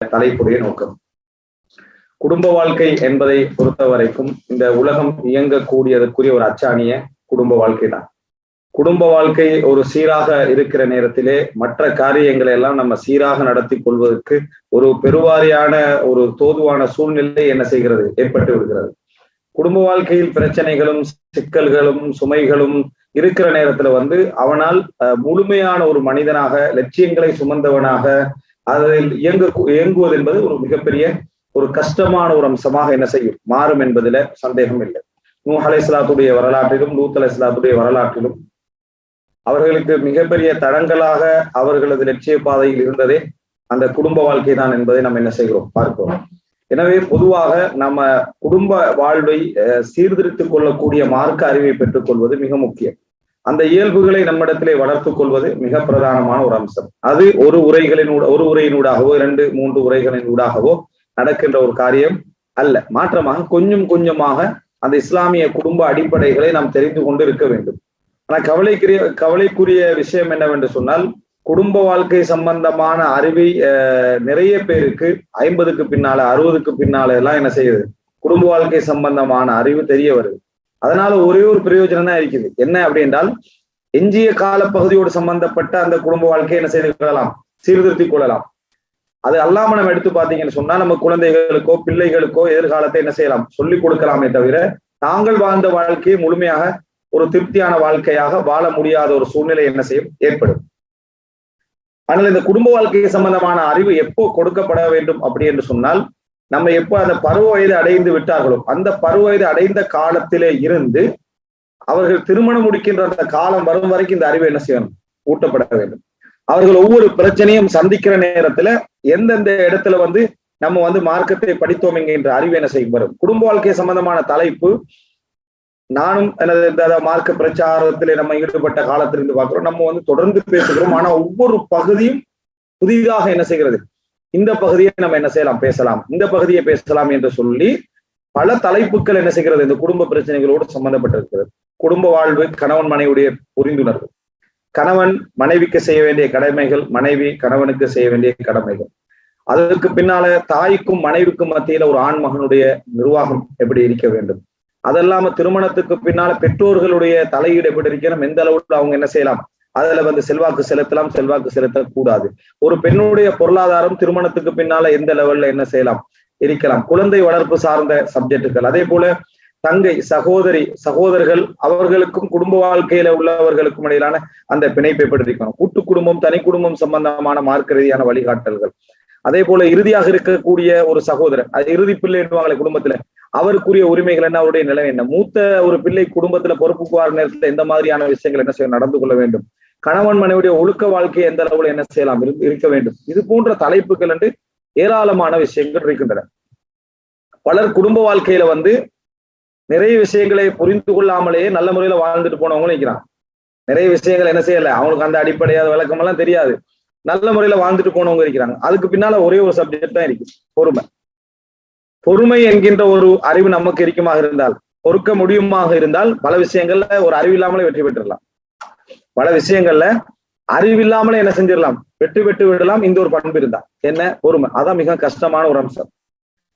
தலைப்புடைய நோக்கம். குடும்ப வாழ்க்கை என்பதை பொறுத்த வரைக்கும் இந்த உலகம் இயங்கக்கூடியதற்குரிய ஒரு அச்சாணிய குடும்ப வாழ்க்கை தான். குடும்ப வாழ்க்கை ஒரு சீராக இருக்கிற நேரத்திலே மற்ற காரியங்களை எல்லாம் நம்ம சீராக நடத்தி கொள்வதற்கு ஒரு பெருவாரியான ஒரு தோதுவான சூழ்நிலை என்ன செய்கிறது, ஏற்பட்டு விடுகிறது. குடும்ப வாழ்க்கையில் பிரச்சனைகளும் சிக்கல்களும் சுமைகளும் இருக்கிற நேரத்துல அவனால் முழுமையான ஒரு மனிதனாக லட்சியங்களை சுமந்தவனாக அதில் இயங்குவது என்பது ஒரு மிகப்பெரிய ஒரு கஷ்டமான ஒரு அம்சமாக என்ன செய்யும் மாறும் என்பதுல சந்தேகம் இல்லை. நூஹ் அலைஹிஸ்ஸலாத்துடைய வரலாற்றிலும் லூத் அலைஹிஸ்ஸலாத்துடைய வரலாற்றிலும் அவர்களுக்கு மிகப்பெரிய தடங்களாக அவர்களது லட்சிய பாதையில் இருந்ததே அந்த குடும்ப வாழ்க்கை தான் என்பதை நம்ம என்ன செய்கிறோம் பார்க்கிறோம். எனவே பொதுவாக நம்ம குடும்ப வாழ்வை சீர்திருத்திக் கொள்ளக்கூடிய மார்க்க அறிவை பெற்றுக் கொள்வது மிக முக்கியம். அந்த இயல்புகளை நம்மிடத்திலே வளர்த்துக் கொள்வது மிக பிரதானமான ஒரு அம்சம். அது ஒரு உரையினூடாகவோ 2-3 உரைகளினூடாகவோ நடக்கின்ற ஒரு காரியம் அல்ல. மாற்றமாக கொஞ்சம் கொஞ்சமாக அந்த இஸ்லாமிய குடும்ப அடிப்படைகளை நாம் தெரிந்து கொண்டு இருக்க வேண்டும். ஆனா கவலைக்குரிய விஷயம் என்னவென்று சொன்னால், குடும்ப வாழ்க்கை சம்பந்தமான அறிவை நிறைய பேருக்கு 50க்கு பின்னால 60க்கு பின்னால எல்லாம் என்ன செய்யுது, குடும்ப வாழ்க்கை சம்பந்தமான அறிவு தெரிய வருது. அதனால ஒரே ஒரு பிரயோஜனம் தான் இருக்குது. என்ன அப்படின்றால், எஞ்சிய காலப்பகுதியோடு சம்பந்தப்பட்ட அந்த குடும்ப வாழ்க்கையை என்ன செய்து கொள்ளலாம், சீர்திருத்திக் கொள்ளலாம். அது அல்லாம நம்ம எடுத்து பார்த்தீங்கன்னு சொன்னா, நம்ம குழந்தைகளுக்கோ பிள்ளைகளுக்கோ எதிர்காலத்தை என்ன செய்யலாம், சொல்லிக் கொடுக்கலாமே தவிர தாங்கள் வாழ்ந்த வாழ்க்கையை முழுமையாக ஒரு திருப்தியான வாழ்க்கையாக வாழ முடியாத ஒரு சூழ்நிலை என்ன செய்யும் ஏற்படும். ஆனால் இந்த குடும்ப வாழ்க்கை சம்பந்தமான அறிவு எப்போ கொடுக்கப்பட வேண்டும் அப்படி என்று சொன்னால், நம்ம எப்போ அந்த பருவ வயது அடைந்து விட்டார்களோ அந்த பருவ வயது அடைந்த காலத்திலே இருந்து அவர்கள் திருமணம் முடிக்கின்ற அந்த காலம் வரும் வரைக்கும் இந்த அறிவு என்ன செய்யணும், ஊட்டப்பட வேண்டும். அவர்கள் ஒவ்வொரு பிரச்சனையும் சந்திக்கிற நேரத்துல எந்தெந்த இடத்துல நம்ம மார்க்கத்தை படித்தோம் என்கின்ற அறிவு என்ன செய்யும் வரும். குடும்ப வாழ்க்கை சம்பந்தமான தலைப்பு நானும் எனது மார்க்க பிரச்சாரத்திலே நம்ம ஈடுபட்ட காலத்திலிருந்து பார்க்கிறோம். நம்ம தொடர்ந்து பேசுகிறோம். ஆனா ஒவ்வொரு பகுதியும் புதிதாக என்ன செய்கிறது, இந்த பகுதியை நம்ம என்ன செய்யலாம், பேசலாம், இந்த பகுதியை பேசலாம் என்று சொல்லி பல தலைப்புகள் என்ன செய்கிறது இந்த குடும்ப பிரச்சனைகளோடு சம்பந்தப்பட்டிருக்கிறது. குடும்ப வாழ்வு, கணவன் மனைவியுடைய புரிந்துணர்வு, கணவன் மனைவிக்கு செய்ய வேண்டிய கடமைகள், மனைவி கணவனுக்கு செய்ய வேண்டிய கடமைகள், அதற்கு பின்னால தாய்க்கும் மனைவிக்கும் மத்தியில ஒரு ஆண் மகனுடைய நிர்வாகம் எப்படி இருக்க வேண்டும், அதெல்லாம திருமணத்துக்கு பின்னால பெற்றோர்களுடைய தலையீடு எப்படி இருக்கணும், எந்த அளவுக்கு அவங்க என்ன செய்யலாம், அதுல செல்வாக்கு செலுத்தலாம், செல்வாக்கு செலுத்தக்கூடாது, ஒரு பெண்ணுடைய பொருளாதாரம் திருமணத்துக்கு பின்னால எந்த லெவல்ல என்ன செய்யலாம் இருக்கலாம், குழந்தை வளர்ப்பு சார்ந்த சப்ஜெக்டுகள், அதே போல தங்கை சகோதரர்கள் அவர்களுக்கும் குடும்ப வாழ்க்கையில உள்ளவர்களுக்கும் இடையிலான அந்த பிணைப்பை எப்படி இருக்கணும், கூட்டு குடும்பம் தனி குடும்பம் சம்பந்தமான மார்க்க ரீதியான வழிகாட்டல்கள், அதே போல இறுதியாக இருக்கக்கூடிய ஒரு சகோதரர், அது இறுதி பிள்ளை என்னவாங்களே குடும்பத்துல, அவருக்குரிய உரிமைகள் என்ன, அவருடைய நிலை என்ன, மூத்த ஒரு பிள்ளை குடும்பத்துல பொறுப்புக்கு வர நேரத்துல எந்த மாதிரியான விஷயங்கள் என்ன செய்ய நடந்து கொள்ள வேண்டும், கணவன் மனைவியுடைய ஒழுக்க வாழ்க்கையை எந்த அளவுல என்ன செய்யலாம் இருக்க வேண்டும், இது போன்ற தலைப்புகள் என்று ஏராளமான விஷயங்கள் இருக்கின்றன. பலர் குடும்ப வாழ்க்கையில நிறைய விஷயங்களை புரிந்து கொள்ளாமலேயே நல்ல முறையில வாழ்ந்துட்டு போனவங்களும் இருக்கிறாங்க. நிறைய விஷயங்கள் என்ன செய்யல, அவங்களுக்கு அந்த அடிப்படையாத விளக்கம் எல்லாம் தெரியாது, நல்ல முறையில வாழ்ந்துட்டு போனவங்க இருக்கிறாங்க. அதுக்கு பின்னால ஒரே ஒரு சப்ஜெக்ட் தான் இருக்கு, பொறுமை என்கின்ற ஒரு அறிவு நமக்கு இருக்குமாக இருந்தால், பொறுக்க முடியுமாக இருந்தால் பல விஷயங்கள்ல ஒரு அறிவு இல்லாமலே வெற்றி பெற்றுடலாம். பல விஷயங்கள்ல அறிவில்லாமலே என்ன செஞ்சிடலாம், வெற்றி பெற்று விடலாம். இந்த ஒரு பண்பு இருந்தா என்ன, பொறுமை. அதான் மிக கஷ்டமான ஒரு அம்சம்.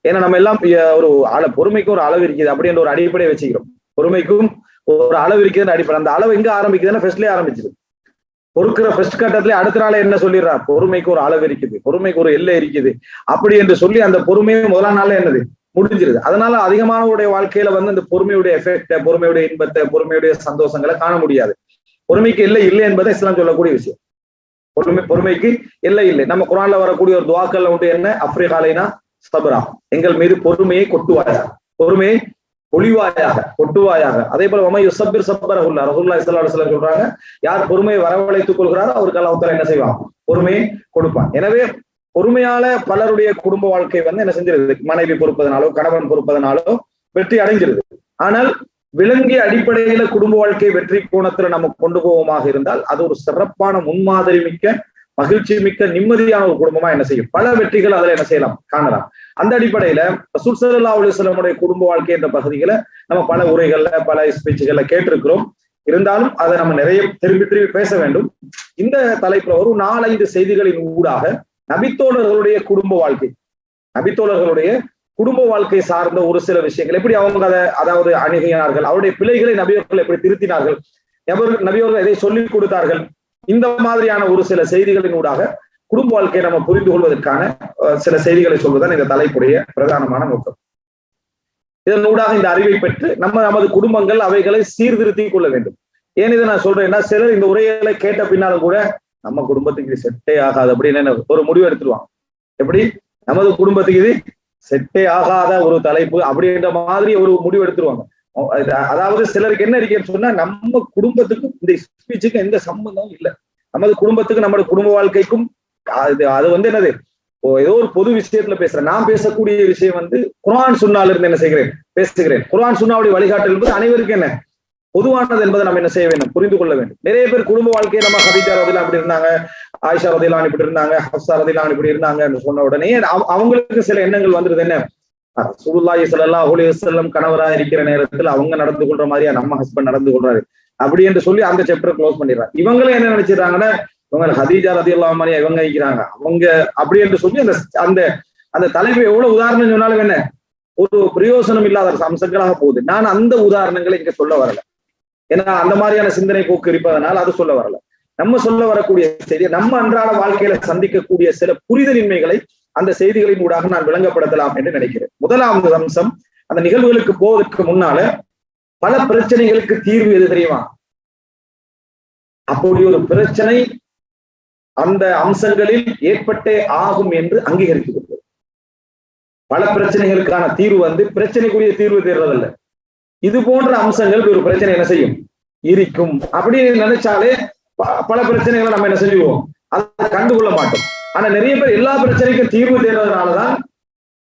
ஏன்னா நம்ம எல்லாம் ஒரு பொறுமைக்கும் ஒரு அளவு இருக்குது அப்படின்ற ஒரு அடிப்படையை வச்சுக்கிறோம். பொறுமைக்கும் ஒரு அளவு இருக்குதுன்னு அடிப்படை. அந்த அளவு எங்க ஆரம்பிக்குதுன்னா ஃபர்ஸ்ட்லயே ஆரம்பிச்சிது. பொறுக்கிற ஃபர்ஸ்ட் கட்டத்திலே அடுத்த நாளே என்ன சொல்லிடுறா, பொறுமைக்கு ஒரு அளவு இருக்குது, பொறுமைக்கு ஒரு எல்லை இருக்குது அப்படி என்று சொல்லி அந்த பொறுமையை முதலாம் நாளே என்னது முடிஞ்சிருது. அதனால அதிகமானவருடைய வாழ்க்கையில அந்த பொறுமையுடைய எஃபெக்ட, பொறுமையுடைய இன்பத்தை, பொறுமையுடைய சந்தோஷங்களை காண முடியாது. பொறுமைக்கு எல்லை இல்லை என்பதை இஸ்லாம் சொல்லக்கூடிய விஷயம். பொறுமைக்கு எல்லை இல்லை. நம்ம குர்ஆன்ல வரக்கூடிய ஒரு துஆக்கள்ல உண்டு, என்ன, அஃப்ரிகாலைனா சபரா, எங்கள் மீது பொறுமையை கொட்டுவாயாக, பொறுமையை பொழிவாயாக, கொட்டுவாயாக. அதே போல யுஸப்பிர் ஸப்ரஹுல்லாஹ், ரசூலுல்லாஹி ஸல்லல்லாஹு அலைஹி வஸல்லம் சொல்றாங்க, யார் பொறுமையை வரவழைத்துக் கொள்கிறாரோ அவருக்கு அல்லாஹ் தஆலா என்ன செய்வான், பொறுமையை கொடுப்பான். எனவே பொறுமையால பலருடைய குடும்ப வாழ்க்கை என்ன செஞ்சிருது, மனைவி பொறுப்பதனாலோ கணவன் பொறுப்பதனாலோ வெற்றி அடைஞ்சிருது. ஆனால் விளங்கிய அடிப்படையில குடும்ப வாழ்க்கை வெற்றி கோணத்துல நம்ம கொண்டு போவோமாக இருந்தால் அது ஒரு சிறப்பான முன்மாதிரி மிக்க, மகிழ்ச்சி மிக்க, நிம்மதியான ஒரு குடும்பமா என்ன செய்யும், பல வெற்றிகள் அதுல என்ன செய்யலாம், காணலாம். அந்த அடிப்படையில ரசூல் ஸல்லல்லாஹு அலைஹி வஸல்லம் குடும்ப வாழ்க்கை என்ற பகுதிகளை நம்ம பல உரைகள்ல பல ஸ்பீச்சுகள்ல கேட்டிருக்கிறோம். இருந்தாலும் அதை நம்ம நிறைய திரும்பி பேச வேண்டும். இந்த தலைப்புல ஒரு 4-5 செய்திகளின் ஊடாக நபித்தோழர்களுடைய குடும்ப வாழ்க்கை, நபித்தோழர்களுடைய குடும்ப வாழ்க்கை சார்ந்த ஒரு சில விஷயங்கள் எப்படி அவங்க அதை அதாவது அணுகினார்கள், அவருடைய பிழைகளை நபியவர்கள் எப்படி திருத்தினார்கள், நபியவர்கள் எதை சொல்லிக் கொடுத்தார்கள், இந்த மாதிரியான ஒரு சில செய்திகளின் ஊடாக குடும்ப வாழ்க்கையை நம்ம புரிந்து கொள்வதற்கான சில செய்திகளை சொல்வதுதான் இந்த தலைப்புடைய பிரதானமான நோக்கம். இதன் ஊடாக இந்த அறிவை பெற்று நமது குடும்பங்கள் அவைகளை சீர்திருத்திக் கொள்ள வேண்டும். ஏன் இதை நான் சொல்றேன்னா, சிலர் இந்த உரைகளை கேட்ட பின்னாலும் கூட நம்ம குடும்பத்துக்கு இது செட்டே ஆகாது அப்படின்னு ஒரு முடிவு எடுத்துருவாங்க. எப்படி நமது குடும்பத்துக்கு இது செட்டே ஆகாத ஒரு தலைப்பு அப்படின்ற மாதிரி ஒரு முடிவு எடுத்துருவாங்க. அதாவது சிலருக்கு என்ன இருக்குன்னு சொன்னா, நம்ம குடும்பத்துக்கும் இந்த ஸ்பீச்சுக்கும் எந்த சம்பந்தமும் இல்லை, நமது குடும்பத்துக்கும் நம்மளோட குடும்ப வாழ்க்கைக்கும் அது என்னது ஏதோ ஒரு பொது விஷயத்துல பேசுறேன். நான் பேசக்கூடிய விஷயம் குர்ஆன் சுன்னால இருந்து என்ன செய்கிறேன் பேசுகிறேன். குர்ஆன் சுன்னாவுடைய வழிகாட்டல் என்பது அனைவருக்கும் என்ன பொதுவானது என்பதை நம்ம என்ன செய்ய வேண்டும், புரிந்து கொள்ள வேண்டும். நிறைய பேர் குடும்ப வாழ்க்கையை நம்ம ஹதீஜா ரலியல்லாஹு இப்படி இருந்தாங்க, ஆயிஷா ரலியல்லாஹு இப்படி இருந்தாங்க, ஹப்ஸா ரலியல்லாஹு இப்படி இருந்தாங்கன்னு சொன்ன உடனே அவங்களுக்கு சில எண்ணங்கள் வந்துருது. என்ன, ரசூலுல்லாஹி ஸல்லல்லாஹு அலைஹி வஸல்லம் கணவராக இருக்கிற நேரத்தில் அவங்க நடந்து கொள்ற மாதிரியா நம்ம ஹஸ்பண்ட் நடந்து கொள்றாரு அப்படி என்று சொல்லி அந்த சாப்டர் க்ளோஸ் பண்ணிடுறாங்க. இவங்களும் என்ன நினைச்சிடறாங்கன்னா, இவங்க ஹதீஜா ரலியல்லாஹு மாதிரியா இவங்க இருக்கிறாங்க அவங்க அப்படி என்று சொல்லி அந்த அந்த தலைப்பு எவ்வளவு உதாரணம் சொன்னாலும் என்ன ஒரு பிரயோசனம் இல்லாத அம்சங்களாக போகுது. நான் அந்த உதாரணங்களை இங்க சொல்ல வரல, ஏன்னா அந்த மாதிரியான சிந்தனை போக்கு இருப்பதனால் அது சொல்ல வரல. நம்ம சொல்ல வரக்கூடிய செய்தி, நம்ம அன்றாட வாழ்க்கையில சந்திக்கக்கூடிய சில புரிதலின்மைகளை அந்த செய்திகளின் ஊடாக நான் விளங்கப்படுத்தலாம் என்று நினைக்கிறேன். முதலாவது அம்சம், அந்த நிகழ்வுகளுக்கு போவதற்கு முன்னால பல பிரச்சனைகளுக்கு தீர்வு எது தெரியுமா? அப்படி ஒரு பிரச்சனை அந்த அம்சங்களில் ஏற்பட்டே ஆகும் என்று அங்கீகரித்துக் கொள்வது. பல பிரச்சனைகளுக்கான தீர்வு பிரச்சனைக்குரிய தீர்வு தேர்றதில்லை, இது போன்ற அம்சங்கள் ஒரு பிரச்சனை என்ன செய்யும் இருக்கும் அப்படின்னு நினைச்சாலே பல பிரச்சனைகளை நம்ம என்ன செஞ்சுவோம், அதை கண்டுகொள்ள மாட்டோம். ஆனா நிறைய பேர் எல்லா பிரச்சனைக்கும் தீர்வு தேடுறதுனாலதான்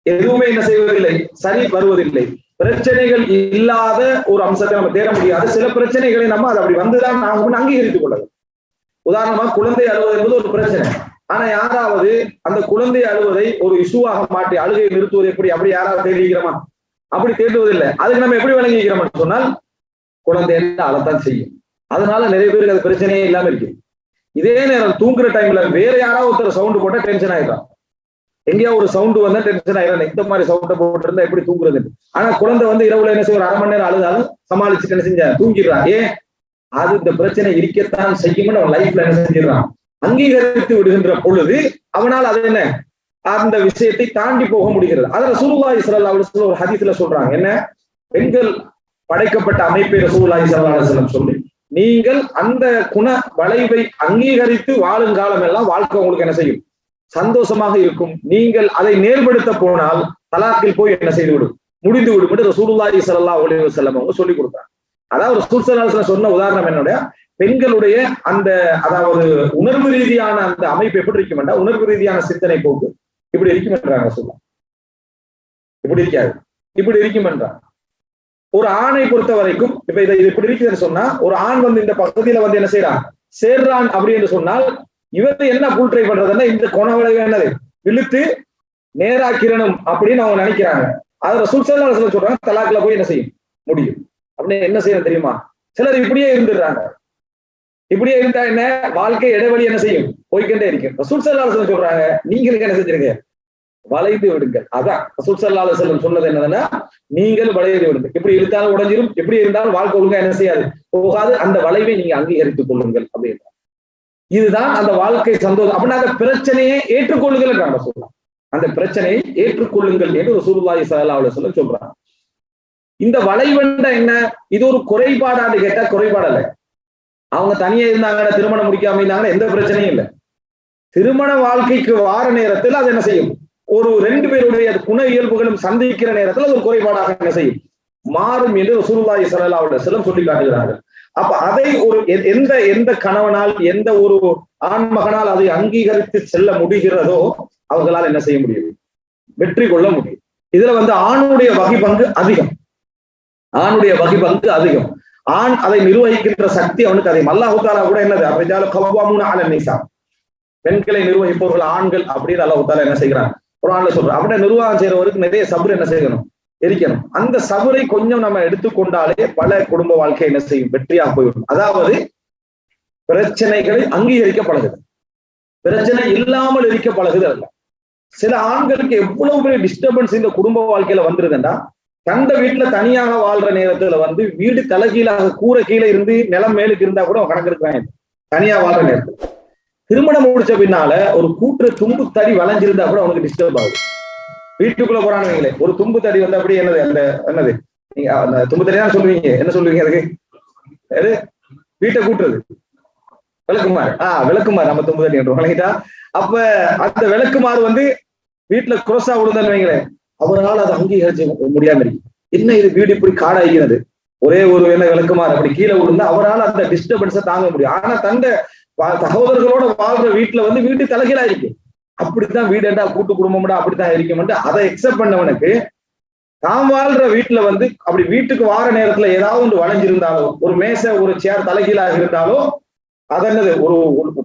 எதுவுமே என்ன செய்வதில்லை, சரி வருவதில்லை. பிரச்சனைகள் இல்லாத ஒரு அம்சத்தை நம்ம தேட முடியாது. சில பிரச்சனைகளை நம்ம அதை அப்படி வந்துதான் நாம அங்கீகரித்துக் கொள்ளலாம். உதாரணமா குழந்தை அழுவது என்பது ஒரு பிரச்சனை. ஆனா யாராவது அந்த குழந்தை அழுவதை ஒரு இஷ்யூவாக மாற்றி அழுகையை நிறுத்துவது எப்படி, அப்படி யாராவது தேடிக்கிறோமா? அப்படி தேடுவதில்லை. அதுக்கு நம்ம எப்படி விளங்கிக்கிறோம்னு சொன்னால், குழந்தை அழத்தான் செய்யும். அதனால நிறைய பேருக்கு அது பிரச்சனையே இல்லாம இருக்கு. இதே நேரம் தூங்குற டைம்ல வேற யாராவது ஒருத்தர் சவுண்டு போட்டா டென்ஷன் ஆயிடும். எங்கேயா ஒரு சவுண்டு வந்தா டென்ஷன் ஆயிடும், இந்த மாதிரி சவுண்டை போட்டு இருந்தா எப்படி தூங்குறது? ஆனா குழந்தை இரவுல என்ன செய்ய, ஒரு அரை மணி நேரம் அழுதாலும் சமாளிச்சுட்டு என்ன செஞ்ச தூங்கிடுறான். ஏன், அது இந்த பிரச்சனை இருக்கத்தான் செய்யும்னு அவன் லைஃப்ல என்ன செஞ்சிடறான், அங்கீகரித்து விடுகின்ற பொழுது அவனால் அது என்ன அந்த விஷயத்தை தாண்டி போக முடிகிறது. அதுல ரசூலுல்லாஹி ஸல்லல்லாஹு அலைஹி வஸல்லம் ஒரு ஹதீஸ்ல சொல்றாங்க, என்ன, பெண்கள் படைக்கப்பட்ட அமைப்பை ரசூலுல்லாஹி ஸல்லல்லாஹு அலைஹி வஸல்லம் சொல்லி, நீங்கள் அந்த குண வளைவை அங்கீகரித்து வாழும் காலம் எல்லாம் வாழ்க்கை உங்களுக்கு என்ன செய்யும், சந்தோஷமாக இருக்கும். நீங்கள் அதை நேர்படுத்த போனால் தலாக்கில் போய் என்ன செய்து விடும், முடிந்து விடும் என்று ரசூலுல்லாஹி ஸல்லல்லாஹு அலைஹி வஸல்லம் அவங்க சொல்லி கொடுத்தாங்க. அதாவது ரசூல் ஸல்லல்லாஹு அலைஹி வஸல்லம் சொன்ன உதாரணம் என்னுடைய பெண்களுடைய அந்த அதாவது உணர்வு ரீதியான அந்த அமைப்பு எப்படி இருக்கும் என்றால், உணர்வு ரீதியான சிந்தனை போக்கு இப்படி இருக்கும் என்றாங்க. சொல்ல இப்படி இருக்காது, இப்படி இருக்கும் என்றார். ஒரு ஆணை பொறுத்த வரைக்கும் இப்ப இது இப்படி இருக்குதுன்னு சொன்னா, ஒரு ஆண் இந்த பகுதியில என்ன செய்யறான், சேர்றான் அப்படி என்று சொன்னால், இவரு என்ன புல் ட்ரை பண்றதுன்னா இந்த கொணவளவு என்னது இழுத்து நேராக்கிரணும் அப்படின்னு அவங்க நினைக்கிறாங்க. அது ரசூல் ஸல்லல்லாஹு அலைஹி வஸல்லம் சொல்றாங்க, தலாக்ல போய் என்ன செய்யும் முடியும் அப்படின்னு. என்ன செய்யணும் தெரியுமா, சிலர் இப்படியே இருந்துடுறாங்க. இப்படியே இருந்தா என்ன, வாழ்க்கை இடைவெளி என்ன செய்யும், போய்கிட்டே இருக்கும். ரசூல் ஸல்லல்லாஹு அலைஹி வஸல்லம் சொல்றாங்க, நீங்களுக்கு என்ன செஞ்சிருங்க, வளைந்து விடுங்கள். அதான் ரசூல் ஸல்லல்லாஹு அலைஹி வஸல்லம் சொன்னது என்னதுன்னா, நீங்கள் வளைந்து விடுங்கள். எப்படி இருந்தாலும் உடைஞ்சிரும், எப்படி இருந்தாலும் வாழ்க்கை ஒழுங்கா என்ன செய்யாது, போகாது. அந்த வளைவை நீங்க அங்கீகரித்துக் கொள்ளுங்கள் அப்படின்ற. இதுதான் அந்த வாழ்க்கை சந்தோஷம். அப்படின்னா அந்த பிரச்சனையை ஏற்றுக்கொள்ளுங்கள் சொல்லலாம். அந்த பிரச்சனையை ஏற்றுக்கொள்ளுங்கள் என்று ரசூலுல்லாஹி ஸல்லல்லாஹு அலைஹி வஸல்லம் சொல்றாங்க. இந்த வளைவண்ட என்ன, இது ஒரு குறைபாடான்னு கேட்டா குறைபாடு அல்ல. அவங்க தனியா இருந்தாங்கன்னா, திருமணம் முடிக்காம இருந்தாங்கன்னா எந்த பிரச்சனையும் இல்லை. திருமண வாழ்க்கைக்கு வார நேரத்தில் அது என்ன செய்யும், ஒரு ரெண்டு பேருடைய குண இயல்புகளும் சந்திக்கிற நேரத்தில் அது ஒரு குறைபாடாக என்ன செய்யும், மாறும் என்று ரசூலுல்லாஹி ஸல்லல்லாஹு அலைஹி வஸல்லம் சொல்லி காட்டுகிறார்கள். அப்ப அதை ஒரு எந்த கணவனால், எந்த ஒரு ஆண் மகனால் அதை அங்கீகரித்து செல்ல முடிகிறதோ அவர்களால் என்ன செய்ய முடியும், வெற்றி கொள்ள முடியும். இதுல ஆணுடைய வகை பங்கு அதிகம், ஆணுடைய வகை பங்கு அதிகம். ஆண் அதை நிர்வகிக்கின்ற சக்தி அவனுக்கு அதிகம். அல்லாஹ் தஆலா கூட என்னது, அர்ரிஜாலு கவ்வாமூன அலன் நிஸா, பெண்களை நிர்வகிப்பவர்கள் ஆண்கள் அப்படின்னு அல்லாஹ் தஆலா என்ன செய்கிறான், குர்ஆன்ல சொல்றான். அப்படியே நிர்வாகம் செய்யறவருக்கு நிறைய சபர் என்ன செய்யணும், இருக்கணும். அந்த சபரை கொஞ்சம் நம்ம எடுத்துக்கொண்டாலே பல குடும்ப வாழ்க்கை என்ன செய்யும், வெற்றியாக போய்விடும். அதாவது பிரச்சனைகளை அங்கீகரிக்க பழகுது. பிரச்சனை இல்லாமல் இருக்க பழகுது அல்ல. சில ஆண்களுக்கு எவ்வளவு பெரிய டிஸ்டர்பன்ஸ் இந்த குடும்ப வாழ்க்கையில வந்துருதுண்டா, தந்த வீட்டுல தனியாக வாழ்ற நேரத்துல வீடு தலைகீழாக கூரை கீழே இருந்து நிலம் மேலுக்கு இருந்தா கூட கணக்கு இருக்கிறாங்க. தனியா வாழ்ற நேரத்துல திருமணம் முடிச்ச பின்னால ஒரு கூற்று தும்பு தடி வளைஞ்சிருந்தா கூட அவனுக்கு டிஸ்டர்ப் ஆகுது. வீட்டுக்குள்ள போறானுங்களே ஒரு தும்பு தடி அப்படி என்னது அந்த என்னது நீங்க அந்த தும்பு தடி தான் சொல்லுவீங்க, என்ன சொல்லுவீங்க அதுக்கு? வீட்டை கூட்டுறது விளக்குமாறு. விளக்குமாறு நம்ம தும்பு தடி என்று வழங்கிட்டா. அப்ப அந்த விளக்குமாறு வீட்டுல குரோசா விழுந்தான்னு வைங்களேன், அவரால் அதை அங்கீகரிச்சு முடியாம இருக்கு. என்ன இது வீடு இப்படி காடாகிறது, ஒரே ஒரு என்ன விளக்குமாறு அப்படி கீழே விழுந்தா அவரால் அந்த டிஸ்டர்பன்ஸை தாங்க முடியும். ஆனா தந்த சகோதரர்களோட வாழ்ற வீட்டுல வீட்டு தலைகீழா இருக்கு. அப்படித்தான் வீடுண்டா கூட்டு குடும்பம்டா அப்படித்தான் இருக்கும்ட்டு அதை எக்ஸெப்ட் பண்ணவனுக்கு தாம் வாழ்ற வீட்டுல அப்படி வீட்டுக்கு வார நேரத்துல ஏதாவது ஒன்று வளைஞ்சிருந்தாலோ, ஒரு மேசை ஒரு சேர் தலைகீழாக இருந்தாலோ, அது என்னது ஒரு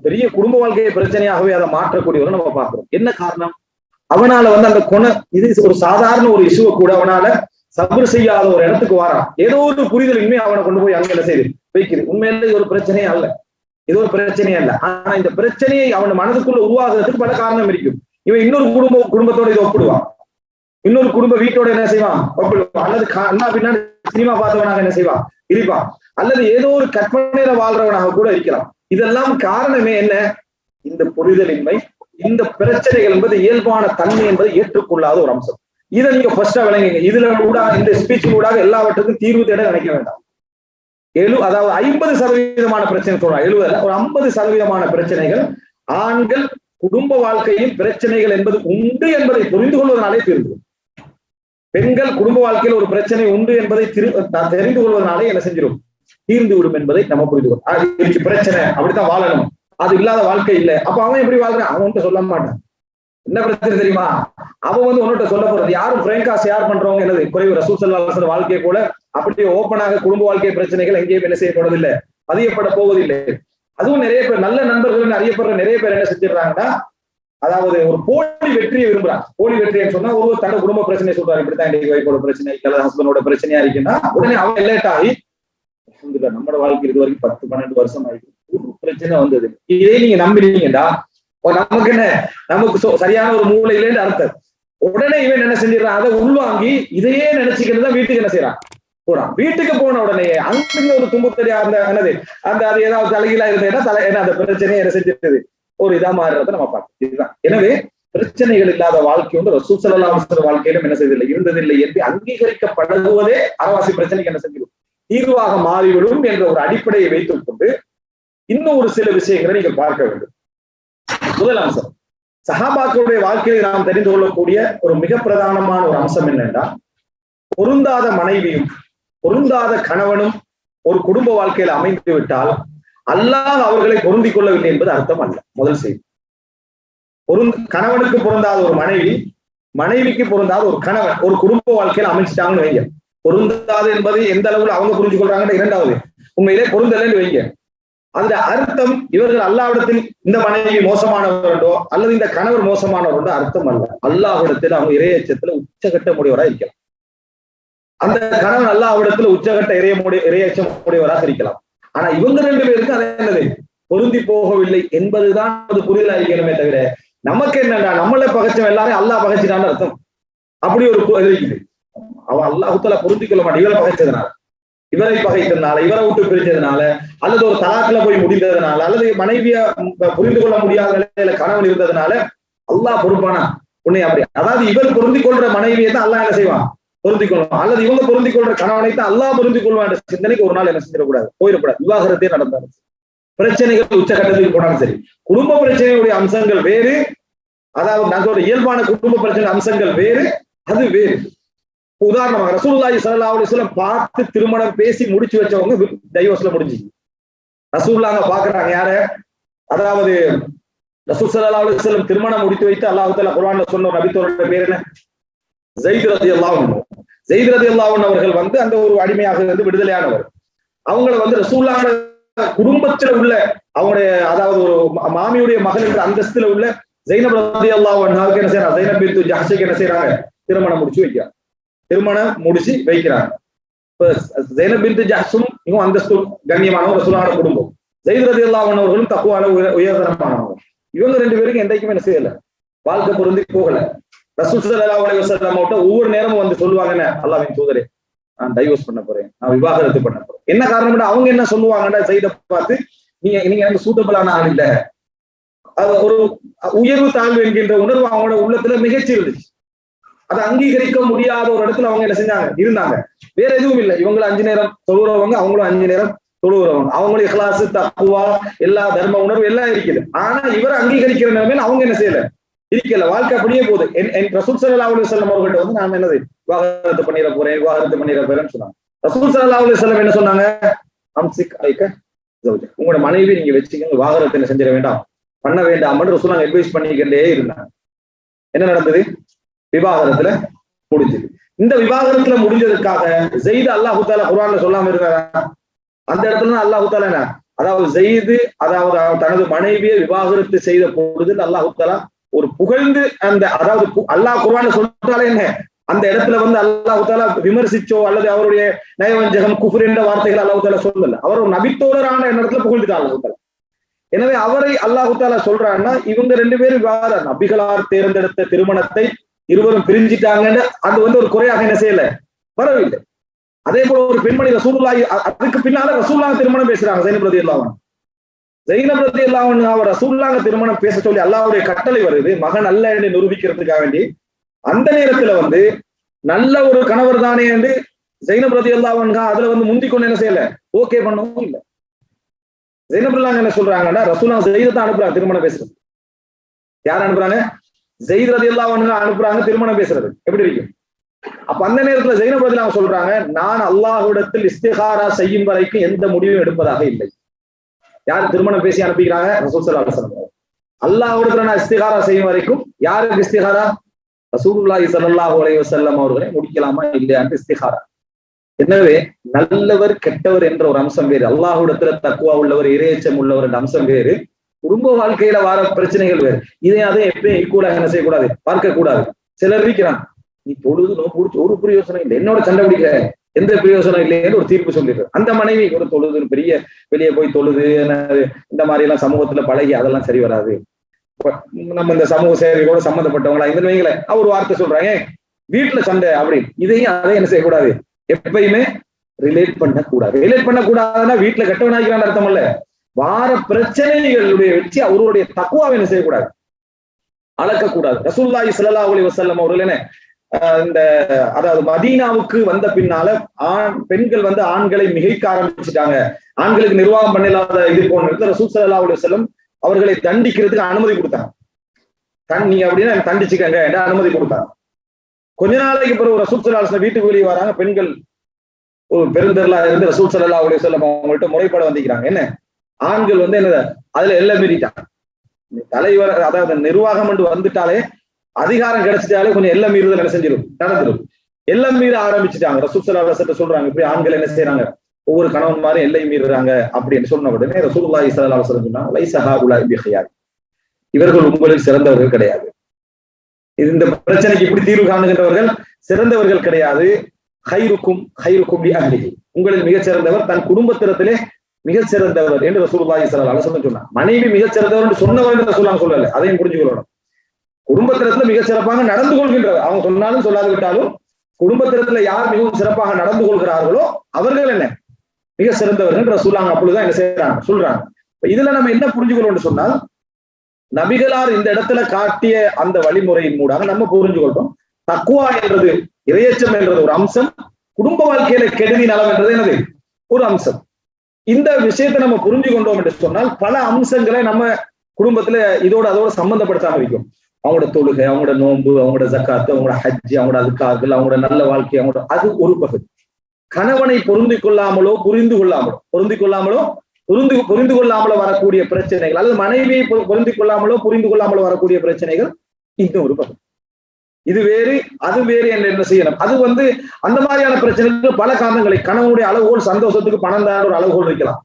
பெரிய குடும்ப வாழ்க்கை பிரச்சனையாகவே அதை மாற்றக்கூடியவரை நம்ம பார்க்கிறோம். என்ன காரணம்? அவனால அந்த இது ஒரு சாதாரண ஒரு இஷ்யூவை கூட அவனால சபர் செய்யாத ஒரு இடத்துக்கு வாரான். ஏதோ ஒரு புரிதலின்மை அவனை கொண்டு போய் அங்க என்ன செய்யுது வைக்குது. உண்மையில இது ஒரு பிரச்சனையே அல்ல, இது ஒரு பிரச்சனையே அல்ல. ஆனா இந்த பிரச்சனையை அவன் மனதுக்குள்ள உருவாகுறதுக்கு பல காரணம் இருக்கும். இவன் இன்னொரு குடும்பத்தோட இதை ஒப்பிடுவான், இன்னொரு குடும்ப வீட்டோட என்ன செய்வான் ஒப்பிடுவான், அல்லது அண்ணா பின்னாடி சினிமா பார்த்தவனாக என்ன செய்வான் இருப்பான், அல்லது ஏதோ ஒரு கற்பனையில வாழ்றவனாக கூட இருக்கலாம். இதெல்லாம் காரணமே என்ன? இந்த புரிதலின்மை, இந்த பிரச்சனைகள் என்பது இயல்பான தன்மை என்பதை ஏற்றுக்கொள்ளாத ஒரு அம்சம். இதை நீங்க ஃபர்ஸ்டா விளங்குங்க. இதுல கூட இந்த ஸ்பீச் ஊடாக எல்லாவற்றுக்கும் தீர்வு தேட நினைக்க வேண்டாம். அதாவது 50% பிரச்சனை சொல்றாங்க, 70 ஒரு 50% பிரச்சனைகள் ஆண்கள் குடும்ப வாழ்க்கையின் பிரச்சனைகள் என்பது உண்டு என்பதை புரிந்து கொள்வதனாலே தீர்ந்து. பெண்கள் குடும்ப வாழ்க்கையில் ஒரு பிரச்சனை உண்டு என்பதை தெரிந்து கொள்வதனாலே என்ன செஞ்சிடும் தீர்ந்து விடும் என்பதை நம்ம புரிந்து கொள்ளும். பிரச்சனை அப்படித்தான் வாழணும், அது இல்லாத வாழ்க்கை இல்லை. அப்ப அவன் எப்படி வாழ்றான்? அவன்கிட்ட சொல்ல மாட்டான். என்ன பிரச்சனை தெரியுமா? அவன் உன்னிட்ட சொல்ல போறது யாரும் பிராங்கா ஷேர் பண்றவங்க என்னது குறைவு. ரசூல் ஸல்லல்லாஹு அலைஹி வஸல்லம் வாழ்க்கையை போல அப்படியே ஓப்பனாக குடும்ப வாழ்க்கை பிரச்சனைகள் எங்கேயும் என்ன செய்யப்படுவதில்லை, பதியப்பட போவதில்லை. அதுவும் நிறைய பேர் நல்ல நண்பர்கள் அறியப்படுற நிறைய பேர் என்ன செஞ்சிடறாங்கன்னா, அதாவது ஒரு போலி வெற்றியை விரும்புறாங்க. போலி வெற்றின்னு சொன்னா ஒருவர் தன்னோட குடும்ப பிரச்சனை சொல்றாரு, இப்படித்தான் எங்க வைஃபோட பிரச்சனை இல்ல ஹஸ்பண்டோட பிரச்சனையா இருக்குன்னா உடனே அவன் லேட் ஆகி நம்மளோட வாழ்க்கை இது வரைக்கும் 10-12 வருஷம் ஆயிடுச்சு, ஒரு பிரச்சனை வந்தது. இதே நீங்க நம்பினீங்கடா நமக்கு என்ன, நமக்கு சரியான ஒரு மூளையிலேன்னு அர்த்தம். உடனே இவன் என்ன செஞ்சிடறான், அதை உள்வாங்கி இதையே நினைச்சுக்கிறது தான் வீட்டுக்கு என்ன செய்யறான் போறான். வீட்டுக்கு போன உடனே அங்க ஒரு தும்பு தெரியா அந்த என்னது அந்த அது ஏதாவது தலைகீழா இருந்தேன்னா அந்த பிரச்சனையை என்ன செஞ்சிருக்குது ஒரு இதா மாறுறத நம்ம பார்க்கணும். இதுதான். எனவே பிரச்சனைகள் இல்லாத வாழ்க்கை ரசூல் ஸல்லல்லாஹு அலைஹி வஸல்லம் வாழ்க்கையிலும் என்ன செய்ததில்லை, இருந்ததில்லை என்று அங்கீகரிக்க பழகுவதே அறவாசி பிரச்சனைக்கு என்ன செஞ்சிடும் தீர்வாக மாறிவிடும் என்ற ஒரு அடிப்படையை வைத்துக் கொண்டு இன்னும் ஒரு சில விஷயங்களை நீங்கள் பார்க்க வேண்டும். முதல் அம்சம், சஹாபாக்களுடைய வாழ்க்கையை நாம் தெரிந்து கொள்ளக்கூடிய ஒரு மிக பிரதானமான ஒரு அம்சம் என்னென்றால், பொருந்தாத மனைவியும் பொருந்தாத கணவனும் ஒரு குடும்ப வாழ்க்கையில் அமைந்து விட்டால் அல்லாஹ் அவர்களை பொருந்திக் கொள்ளவில்லை என்பது அர்த்தம் அல்ல. முதல் செய்தி, கணவனுக்கு பொருந்தாத ஒரு மனைவி, மனைவிக்கு பொருந்தாத ஒரு கணவன் ஒரு குடும்ப வாழ்க்கையில் அமைச்சிட்டாங்கன்னு வைங்க. பொருந்தாது என்பது எந்த அளவுல அவங்க புரிஞ்சு கொள்றாங்கன்னு இரண்டாவது, உண்மையிலே பொருந்தலைன்னு வைங்க. அந்த அர்த்தம் இவர்கள் அல்லாஹ்விடத்தில் இந்த மனைவி மோசமானவரோ அல்லது இந்த கணவர் மோசமானவரோ அர்த்தம் அல்ல. அல்லாஹ்விடத்தில் அவங்க இறையச்சத்துல உச்சகட்ட முடியவராக இருக்கலாம். அந்த கணவன் அல்லாஹ்விடத்துல உச்சகட்ட இறையச்சம் உடையவராக இருக்கலாம். ஆனா இவங்க 2 பேருக்கு அது என்னது பொருந்தி போகவில்லை என்பதுதான் அது புரிதலா இருக்கணுமே தவிர நமக்கு என்னடா நம்மளை பகைச்சவன் எல்லாரும் அல்லாஹ் பகைச்சிட்டான்னு அர்த்தம். அப்படி ஒரு இருக்குது. அவன் அல்லாஹ்வுத்தாலா பொருந்திக் கொள்ள மாட்டான். இவரை பகைச்சதுனால, இவரை பகைத்ததுனால, இவரை விட்டு பிரிச்சதுனால, அல்லது ஒரு தலாக்குல போய் முடிந்ததுனால, அல்லது மனைவிய புரிந்து கொள்ள முடியாத நிலையில கணவன் இருந்ததுனால அல்லாஹ் பொறுப்பானா உன்னை அப்படி. அதாவது இவர் பொருந்திக் கொள்ற மனைவியை தான் அல்லாஹ் என்ன செய்வான் பொருந்திக் கொள்வான், அல்லது இவங்க பொருந்திக் கொள்ற கணவனை தான் அல்லாஹ் பொருந்திக் கொள்வான் என்ற சிந்தனைக்கு ஒரு நாள் என்ன செஞ்சிடக்கூடாது, போயிடக்கூடாது. விவாகரத்தே நடந்தாலும் பிரச்சனைகள் உச்சகட்டத்துக்கு போனாலும் சரி, குடும்ப பிரச்சனையுடைய அம்சங்கள் வேறு, அதாவது நாங்களோட இயல்பான குடும்ப பிரச்சனை அம்சங்கள் வேறு, அது வேறு. உதாரணமாக ரசூலுல்லாஹி ஸல்லல்லாஹு அலைஹி வஸல்லம் பார்த்து திருமணம் பேசி முடிச்சு வச்சவங்க டைவோர்ஸ்ல முடிஞ்சு. ரசூலுல்லாஹ் பாக்குறாங்க யார, அதாவது ரசூல் ஸல்லல்லாஹு அலைஹி வஸல்லம் திருமணம் முடித்து வைத்து அல்லாஹ் தஆலா குர்ஆன்ல சொன்ன ஒரு நபித்தோட பேர் என்ன, ஸைத் ரலியல்லாஹு அன்ஹு. ஸைத் ரலியல்லாஹு அன்ஹு அவர்கள் அந்த ஒரு அடிமையாக இருந்து விடுதலையானவர். அவங்களை ரசூலுல்லாஹ் குடும்பத்துல உள்ள அவங்களுடைய, அதாவது ஒரு மாமியுடைய மகள் என்ற அந்தஸ்துல உள்ள ஸைனப் ரலியல்லாஹு அன்ஹாவுக்கு என்ன செய்யறாங்க, ஸைனப் பின்த் ஜஹ்ஷுக்கு என்ன செய்யறாங்க, திருமணம் முடிச்சு வைக்கிறாங்க. திருமணம் முடிச்சு வைக்கிறாங்க. ஸைனப் பின்த் ஜஹ்ஷும் மிகவும் அந்தஸ்து கண்ணியமானவங்க, ரசூலுல்லாஹ் குடும்பம். ஸைத் ரலியல்லாஹு அன்ஹு அவர்களும் தக்வால உயர்தரமானவங்க. இவங்க ரெண்டு பேருக்கும் என்றைக்குமே என்ன செய்யல, வாழ்க்கை பொருந்தி போகல. ரசூல் ஸல்லல்லாஹு அலைஹி வஸல்லம் ஒவ்வொரு நேரமும் வந்து சொல்லுவாங்கன்னு, அல்லாஹ்வின் தூதரே நான் டைவர்ஸ் பண்ண போறேன், நான் விவாகரத்து பண்ண போறேன். என்ன காரணம்? அவங்க என்ன சொல்லுவாங்கன்னா, செய்த பார்த்து நீங்க எனக்கு சூட்டபிளான ஆள் இல்ல, அது ஒரு உயர்வு தாழ்வு என்கின்ற உணர்வு அவங்களோட உள்ளத்துல மிகச்சி இருந்துச்சு. அதை அங்கீகரிக்க முடியாத ஒரு இடத்துல அவங்க என்ன செஞ்சாங்க, இருந்தாங்க. வேற எதுவும் இல்லை, இவங்களும் 5 நேரம் தொழுகிறவங்க, அவங்களும் 5 நேரம் தொழுகிறவங்க, அவங்களும் இஹ்லாஸ் தக்வா எல்லா தர்ம உணர்வு எல்லாம் இருக்குது. ஆனா இவரை அங்கீகரிக்கிற நிலைமையில அவங்க என்ன செய்யல, இருக்கல. வாழ்க்கை அப்படியே போகுது. என் ரசூல் ஸல்லல்லாஹு அலைஹி வஸல்லம் அவர்கள்ட்ட வந்து நான் என்னது விவாகரத்து பண்ணிட போறேன், விவாகரத்து பண்ணிட போறேன்னு சொன்னாங்க. ரசூல் ஸல்லல்லாஹு அலைஹி வஸல்லம் என்ன சொன்னாங்க, அம்சிக் அலைக ஜௌஜக், உங்களோட மனைவி நீங்க வச்சுக்கங்க, விவாகரத்து என்ன செஞ்சிட வேண்டாம், பண்ண வேண்டாம்னு ரசூல் அட்வைஸ் பண்ணிக்கிட்டே இருந்தாங்க. என்ன நடந்தது? விவாகரத்துல முடிஞ்சது. இந்த விவாகரத்துல முடிஞ்சதுக்காக ஸெய்த் அல்லாஹ் தஆலா குர்ஆன்ல சொல்லாம இருக்காரா? அந்த இடத்துல அல்லாஹ் தஆலா என்ன, அதாவது ஸெய்த் அதாவது தனது மனைவியை விவாகரத்து செய்த பொழுது அல்லாஹ் தஆலா ஒரு புகழ்ந்து அந்த, அதாவது அல்லாஹ் குர்ஆன்ல சொல்றாலே என்ன, அந்த இடத்துல வந்து அல்லாஹ் தஆலா விமர்சிச்சோ அல்லது அவருடைய நயவஞ்சகம் குஃப்ர் என்ற வார்த்தைகள் அல்லாஹ் தஆலா சொல்லல. அவர் ஒரு நபித்தோழரான இடத்துல புகழ்ந்துட்டார் அல்லாஹ் தஆலா. எனவே அவரை அல்லாஹ் தஆலா சொல்றான்னா, இவங்க ரெண்டு பேரும் நபிகளார் தேர்ந்தெடுத்த திருமணத்தை இருவரும் பிரிஞ்சிட்டாங்கன்னு அது வந்து ஒரு குறையாக என்ன செய்யல, வரவில்லை. அதே போல ஒரு பெண்மணி ரசூலுல்லாஹி, அதுக்கு பின்னால ரசூலுல்லாஹ் திருமணம் பேசுறாங்க. ஸைனப் ரலியல்லாஹு அன்ஹா, ஸைனப் ரலியல்லாஹு அன்ஹா அவர் ரசூலுல்லாஹ் திருமணம் பேச சொல்லி அல்லாஹ்வுடைய கட்டளை வருது, மகன் அல்ல என்று நிரூபிக்கிறதுக்காக வேண்டி. அந்த நேரத்துல வந்து நல்ல ஒரு கணவர் தானே என்று ஸைனப் ரலியல்லாஹு அன்ஹா அதுல வந்து முந்திக்கொண்டு என்ன செய்யல, ஓகே பண்ணவும் இல்லை. ஸைனப் ரலியல்லாஹு என்ன சொல்றாங்கன்னா, ரசூலுல்லாஹ் ஸைதை தான் அனுப்புறாங்க திருமணம் பேசுறது. யார் அனுப்புறாங்க? ஸைத் ரலியல்லாஹு அன்ஹு அனுப்புறாங்க திருமணம் பேசுறது. எப்படி இருக்கும்? அப்ப அந்த நேரத்துல ஸைனப் ரலியல்லாஹு சொல்றாங்க, நான் அல்லாஹ்விடத்தில் இஸ்திகாரா செய்யும் வரைக்கும் எந்த முடிவும் எடுப்பதாக இல்லை. யார் திருமணம் பேசி அனுப்பிக்கிறாங்க? ரசூல் ஸல்லல்லாஹு அலைஹி வஸல்லம். அல்லாஹ்விடத்துல நான் இஸ்திகாரா செய்யும் வரைக்கும், யாருக்கு இஸ்திகாரா? ரசூலுல்லாஹி ஸல்லல்லாஹு அலைஹி வஸல்லம் அவர்களை முடிக்கலாமா இல்லையான்னு இஸ்திகாரா. எனவே நல்லவர் கெட்டவர் என்ற ஒரு அம்சம் வேறு, அல்லாஹ்விடத்துல தக்வா உள்ளவர் இறையச்சம் உள்ளவர் என்ற அம்சம் வேறு, குடும்ப வாழ்க்கையில வர பிரச்சனைகள் வேறு. இதை அதை எப்பயும் ஈக்குவலாக என்ன செய்யக்கூடாது, பார்க்க கூடாது. சிலர் இருக்கிறான், நீ தொழுது நோக்கு ஒரு பிரயோசனம் இல்லை, என்னோட சண்டை பிடிக்க எந்த பிரயோசனம் இல்லைன்னு ஒரு தீர்ப்பு சொல்லிடுறது. அந்த மனைவி ஒரு தொழுது பெரிய வெளியே போய் தொழுது இந்த மாதிரி எல்லாம் சமூகத்துல பழகி அதெல்லாம் சரி வராது. நம்ம இந்த சமூக சேவையோட சம்மந்தப்பட்டவங்களா இந்த வைங்கள அவர் வார்த்தை சொல்றாங்க, வீட்டுல சண்டை அப்படின்னு. இதையும் அதை என்ன செய்யக்கூடாது, எப்பயுமே ரிலேட் பண்ணக்கூடாது. ரிலேட் பண்ணக்கூடாதுன்னா வீட்டுல கெட்டவனாக்கிறான்னு அர்த்தம் அல்ல. வார பிரச்சனைகளுடைய வச்சு அவருடைய தக்வாவை என்ன செய்யக்கூடாது, அளக்கக்கூடாது. ரசூலுல்லாஹி ஸல்லல்லாஹு அலைஹி வஸல்லம் அவர்கள் என்ன, இந்த அதாவது மதீனாவுக்கு வந்த பின்னால பெண்கள் வந்து ஆண்களை மிகைக்க ஆரம்பிச்சுட்டாங்க, ஆண்களுக்கு நிர்வாகம் பண்ணலாத இது போன்ற ரசூல் ஸல்லல்லாஹு அலைஹி வஸல்லம் அவர்களை தண்டிக்கிறதுக்கு அனுமதி கொடுத்தாங்க. நீங்க அப்படின்னா தண்டிச்சுக்கங்க என்ற அனுமதி கொடுத்தாங்க. கொஞ்ச நாளைக்கு பிறகு ரசூல் ஸல்லல்லாஹு அலைஹி வஸல்லம் வீட்டுக்கு வெளியே வராங்க, பெண்கள் ஒரு பெருந்தெருளா இருந்து ரசூல் ஸல்லல்லாஹு அலைஹி வஸல்லம் அவங்கள்ட்ட முறைப்பாட வந்திருக்கிறாங்க. என்ன, ஆண்கள் வந்து என்ன அதுல எல்லாம் மீறிட்டாங்க. தலைவர் அதாவது நிர்வாகம் என்று வந்துட்டாலே, அதிகாரம் கிடைச்சிட்டாலே கொஞ்சம் எல்லாம் மீறுதல் என்ன செஞ்சிடும், நடந்துடும். எல்லாம் மீற ஆரம்பிச்சுட்டாங்க. ரசூல் ஸல்லல்லாஹு அலைஹி வஸல்லம் சொல்றாங்க, இப்படி ஆண்கள் என்ன செய்யறாங்க, ஒவ்வொரு கணவன் மாதிரி எல்லை மீறுறாங்க அப்படின்னு சொன்ன உடனே ரசூலுல்லாஹி ஸல்லல்லாஹு அலைஹி வஸல்லம் சொன்னாங்க, லைஸ ஹாஉலாஇ பிஹியார், இவர்கள் உங்களில் சிறந்தவர்கள் கிடையாது. இந்த பிரச்சனைக்கு இப்படி தீர்வு காணுகின்றவர்கள் சிறந்தவர்கள் கிடையாது. ஹைருக்கும் ஹைருக்கும் லி அஹ்லிஹி, உங்களில் மிகச் சிறந்தவர் தன் குடும்பத்தினத்திலே மிகச் சிறந்தவர் என்று ரசூலுல்லாஹி ஸல்லல்லாஹு அலைஹி வஸல்லம் சொன்னாங்க. மனைவி மிகச் சிறந்தவர் என்று சொன்னவர் என்று ரசூலுல்லாஹ் சொல்லல, அதையும் புரிஞ்சுக்கொள்ளணும். குடும்பத்தினத்துல மிக சிறப்பாக நடந்து கொள்கின்றவர், அவங்க சொன்னாலும் சொல்லாது விட்டாலும் குடும்பத்தினத்துல யார் மிகவும் சிறப்பாக நடந்து கொள்கிறார்களோ அவர்கள் என்ன மிக சிறந்தவர்கள் ரசூலுல்லாஹ் அப்பொழுதுதான் என்ன செய்யறாங்க சொல்றாங்க. இதுல நம்ம என்ன புரிஞ்சுக்கணும்னு சொன்னால், நபிகளார் இந்த இடத்துல காட்டிய அந்த வழிமுறையின் மூடாக நம்ம புரிஞ்சு கொள்றோம், தக்வா என்றது இறையச்சம் என்றது ஒரு அம்சம், குடும்ப வாழ்க்கையில கெடுதி நலம் என்றது என்னது ஒரு அம்சம். இந்த விஷயத்தை நம்ம புரிஞ்சு கொண்டோம் என்று சொன்னால் பல அம்சங்களை நம்ம குடும்பத்துல இதோட அதோட சம்பந்தப்படுத்தாம இருக்கும். அவங்களோட தொழுகை, அவங்களோட நோன்பு, அவங்களோட ஜக்காத்து, அவங்களோட ஹஜ், அவங்களோட அதுக்காகல், அவங்களோட நல்ல வாழ்க்கை, அவங்களோட அது ஒரு பகுதி. கணவனை புரிந்து கொள்ளாமலோ புரிந்து கொள்ளாமலோ வரக்கூடிய பிரச்சனைகள், அல்லது மனைவியை புரிந்து கொள்ளாமலோ வரக்கூடிய பிரச்சனைகள் இன்னொரு பகுதி. இது வேறு அது வேறு என்று என்ன செய்யணும். அது வந்து அந்த மாதிரியான பிரச்சனைகள் பல காரணங்களை, கணவனுடைய அளவுகோல் சந்தோஷத்துக்கு பணம் தான் ஒரு அளவுகோல் வைக்கலாம்,